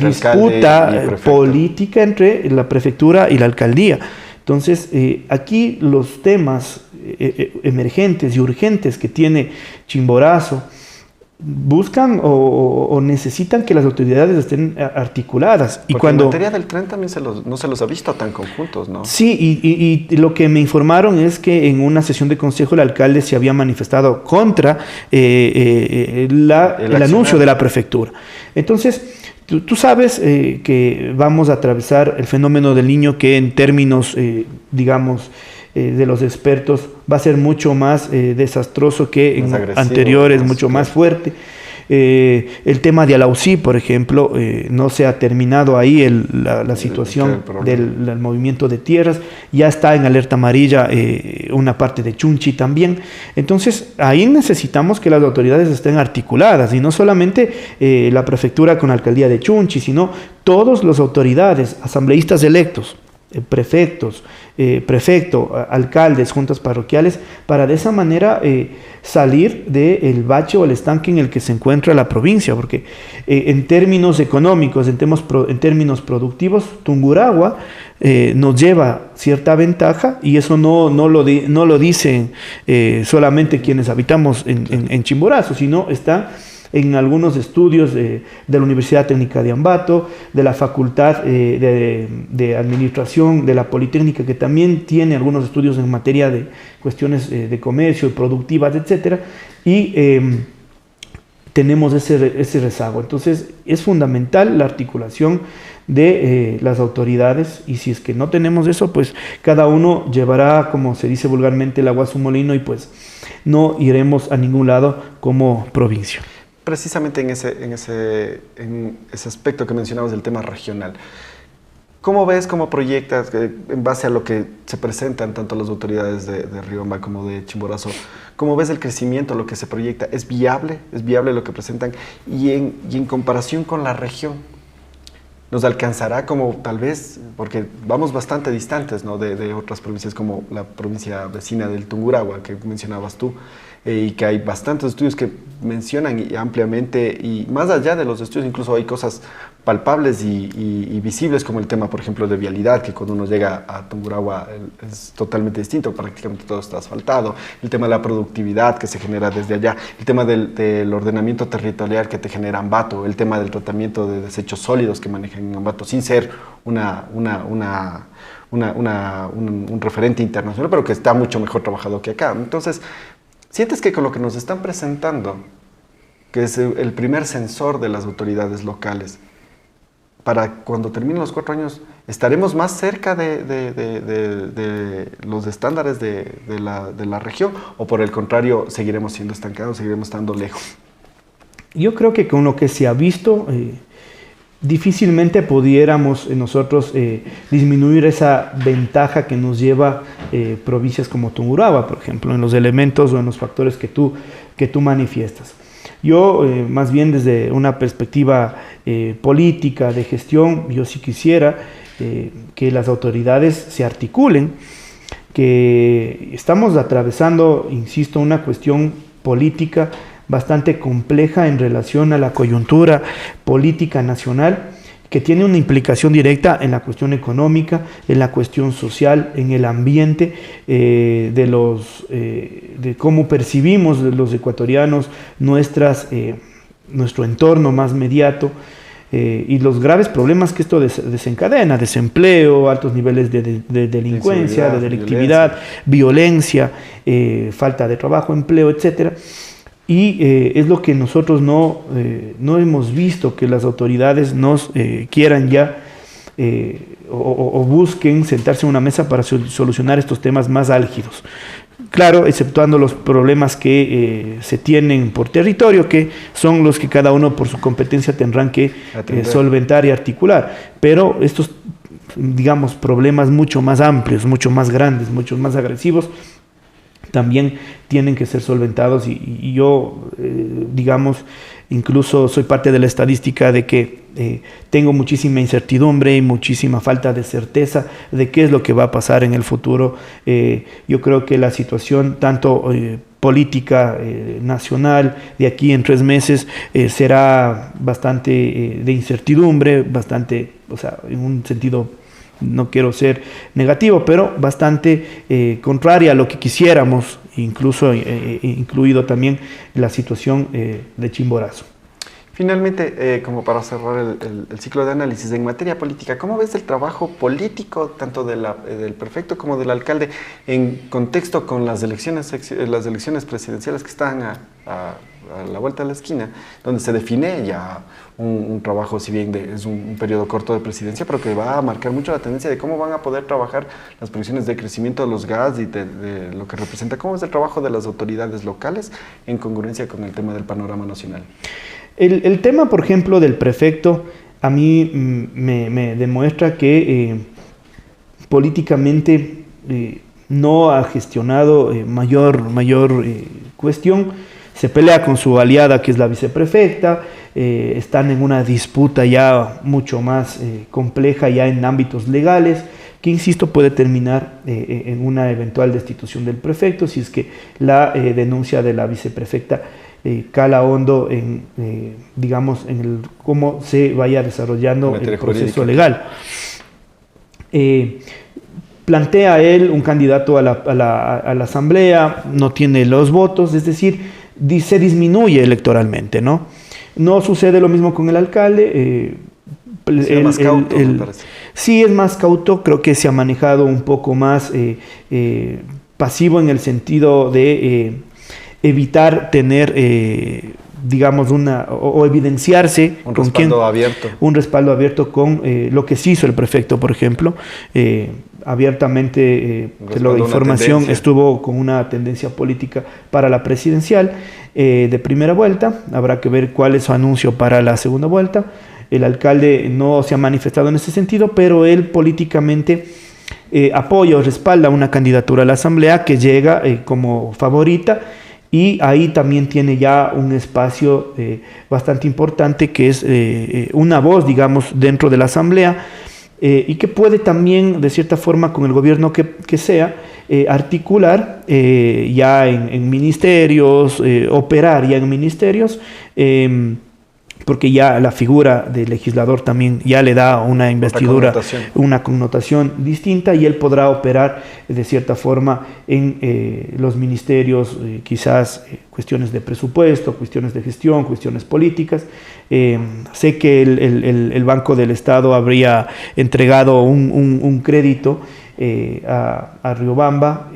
Speaker 2: política entre la prefectura y la alcaldía. Entonces, aquí los temas emergentes y urgentes que tiene Chimborazo buscan o necesitan que las autoridades estén articuladas.
Speaker 1: Porque en materia del tren también no se los ha visto tan conjuntos, ¿no?
Speaker 2: Sí, y lo que me informaron es que en una sesión de consejo el alcalde se había manifestado contra el anuncio de la prefectura. Entonces, tú sabes que vamos a atravesar el fenómeno del Niño, que en términos, digamos, de los expertos va a ser mucho más desastroso que en anteriores, mucho más fuerte. El tema de Alausí, por ejemplo, no se ha terminado ahí la situación del movimiento de tierras, ya está en alerta amarilla una parte de Chunchi también. Entonces ahí necesitamos que las autoridades estén articuladas, y no solamente la prefectura con la alcaldía de Chunchi, sino todas las autoridades, asambleístas electos, prefectos, alcaldes, juntas parroquiales, para de esa manera salir del bache o el estanque en el que se encuentra la provincia, porque en términos económicos, en términos productivos, Tungurahua nos lleva cierta ventaja, y eso no lo dicen solamente quienes habitamos en Chimborazo, sino está en algunos estudios de la Universidad Técnica de Ambato, de la Facultad de Administración, de la Politécnica, que también tiene algunos estudios en materia de cuestiones de comercio y productivas, etcétera, y tenemos ese rezago. Entonces es fundamental la articulación de las autoridades, y si es que no tenemos eso, pues cada uno llevará, como se dice vulgarmente, el agua a su molino, y pues no iremos a ningún lado como provincia.
Speaker 1: Precisamente en ese aspecto que mencionabas del tema regional, ¿cómo ves, cómo proyectas, en base a lo que se presentan tanto las autoridades de Riobamba como de Chimborazo, cómo ves el crecimiento, lo que se proyecta? ¿Es viable lo que presentan? Y en comparación con la región, ¿nos alcanzará como tal vez, porque vamos bastante distantes, ¿no?, de otras provincias como la provincia vecina del Tungurahua que mencionabas tú, y que hay bastantes estudios que mencionan ampliamente, y más allá de los estudios incluso hay cosas palpables y visibles, como el tema, por ejemplo, de vialidad, que cuando uno llega a Tungurahua es totalmente distinto, prácticamente todo está asfaltado, el tema de la productividad que se genera desde allá, el tema del ordenamiento territorial que te genera Ambato, el tema del tratamiento de desechos sólidos que manejan en Ambato, sin ser un referente internacional, pero que está mucho mejor trabajado que acá. Entonces, ¿sientes que con lo que nos están presentando, que es el primer sensor de las autoridades locales, para cuando terminen los 4 años, estaremos más cerca de los estándares de la región, o por el contrario, seguiremos siendo estancados, seguiremos estando lejos?
Speaker 2: Yo creo que con lo que se ha visto, difícilmente pudiéramos nosotros disminuir esa ventaja que nos lleva provincias como Tungurahua, por ejemplo, en los elementos o en los factores que tú manifiestas. Yo, más bien desde una perspectiva política, de gestión, yo sí quisiera que las autoridades se articulen, que estamos atravesando, insisto, una cuestión política bastante compleja en relación a la coyuntura política nacional, que tiene una implicación directa en la cuestión económica, en la cuestión social, en el ambiente, de cómo percibimos los ecuatorianos nuestro entorno más inmediato, y los graves problemas que esto desencadena: desempleo, altos niveles de delincuencia, de delictividad, violencia, falta de trabajo, empleo, etcétera. Y es lo que nosotros no hemos visto, que las autoridades nos quieran ya o busquen sentarse en una mesa para solucionar estos temas más álgidos. Claro, exceptuando los problemas que se tienen por territorio, que son los que cada uno por su competencia tendrán que solventar y articular. Pero estos, digamos, problemas mucho más amplios, mucho más grandes, mucho más agresivos, también tienen que ser solventados, y yo, digamos, incluso soy parte de la estadística de que tengo muchísima incertidumbre y muchísima falta de certeza de qué es lo que va a pasar en el futuro. Yo creo que la situación, tanto política nacional, de aquí en 3 meses, será bastante de incertidumbre, bastante, o sea, en un sentido, no quiero ser negativo, pero bastante contraria a lo que quisiéramos, incluso incluido también la situación de Chimborazo.
Speaker 1: Finalmente, como para cerrar el ciclo de análisis, en materia política, ¿cómo ves el trabajo político tanto del prefecto como del alcalde en contexto con las elecciones presidenciales que están a la vuelta de la esquina, donde se define ya un trabajo, si bien es un periodo corto de presidencia, pero que va a marcar mucho la tendencia de cómo van a poder trabajar las proyecciones de crecimiento de los gas y de lo que representa? ¿Cómo es el trabajo de las autoridades locales en congruencia con el tema del panorama nacional?
Speaker 2: El tema, por ejemplo, del prefecto, a mí me demuestra que políticamente no ha gestionado mayor cuestión. Se pelea con su aliada, que es la viceprefecta. Están en una disputa ya mucho más compleja, ya en ámbitos legales, que, insisto, puede terminar en una eventual destitución del prefecto si es que la denuncia de la viceprefecta cala hondo en, digamos, en cómo se vaya desarrollando el proceso legal. Plantea él un candidato a la asamblea, no tiene los votos, es decir, se disminuye electoralmente, ¿no? No sucede lo mismo con el alcalde.
Speaker 1: Sí, es más cauto, me parece.
Speaker 2: Sí, es más cauto, creo que se ha manejado un poco más pasivo, en el sentido de evitar tener, digamos, o evidenciarse
Speaker 1: un respaldo abierto.
Speaker 2: Un respaldo abierto con lo que sí hizo el prefecto, por ejemplo. Abiertamente, la información estuvo con una tendencia política para la presidencial de primera vuelta. Habrá que ver cuál es su anuncio para la segunda vuelta. El alcalde no se ha manifestado en ese sentido, pero él políticamente apoya o respalda una candidatura a la asamblea que llega como favorita. Y ahí también tiene ya un espacio bastante importante, que es una voz, digamos, dentro de la asamblea, y que puede también, de cierta forma, con el gobierno que sea, articular ya en ministerios, operar ya en ministerios, porque ya la figura del legislador también ya le da una investidura, una connotación distinta, y él podrá operar de cierta forma en los ministerios, quizás cuestiones de presupuesto, cuestiones de gestión, cuestiones políticas. Sé que el Banco del Estado habría entregado un crédito a Riobamba.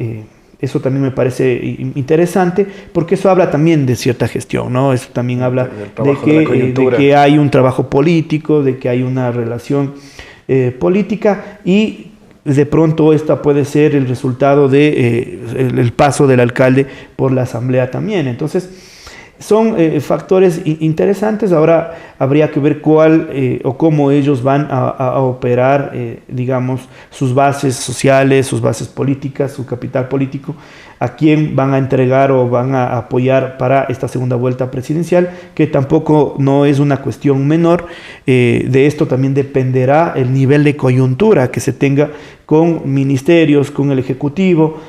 Speaker 2: Eso también me parece interesante, porque eso habla también de cierta gestión, ¿no? Eso también habla de que hay un trabajo político, de que hay una relación política, y de pronto esta puede ser el resultado de el paso del alcalde por la asamblea también. Entonces, Son factores interesantes. Ahora habría que ver cuál o cómo ellos van a operar, digamos, sus bases sociales, sus bases políticas, su capital político, a quién van a entregar o van a apoyar para esta segunda vuelta presidencial, que tampoco no es una cuestión menor. De esto también dependerá el nivel de coyuntura que se tenga con ministerios, con el Ejecutivo,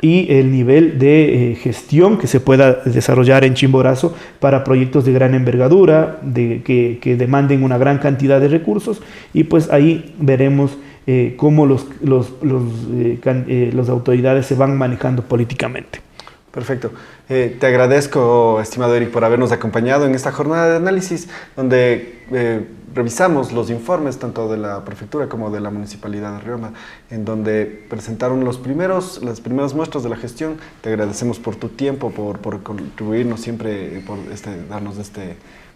Speaker 2: y el nivel de gestión que se pueda desarrollar en Chimborazo para proyectos de gran envergadura, que demanden una gran cantidad de recursos, y pues ahí veremos cómo las autoridades se van manejando políticamente.
Speaker 1: Perfecto. Te agradezco, estimado Eric, por habernos acompañado en esta jornada de análisis, donde revisamos los informes tanto de la prefectura como de la municipalidad de Riobamba, en donde presentaron las primeras muestras de la gestión. Te agradecemos por tu tiempo, por contribuirnos siempre, por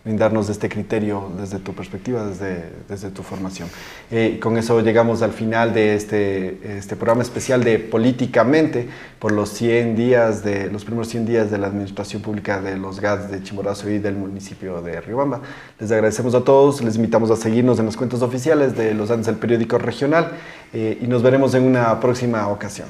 Speaker 1: brindarnos de este criterio desde tu perspectiva, desde tu formación. Con eso llegamos al final de este programa especial de Políticamente, por los primeros 100 días de la administración pública de los GADS de Chimborazo y del municipio de Riobamba. Les agradecemos a todos, les invitamos a seguirnos en las cuentas oficiales de los Andes del periódico regional, y nos veremos en una próxima ocasión.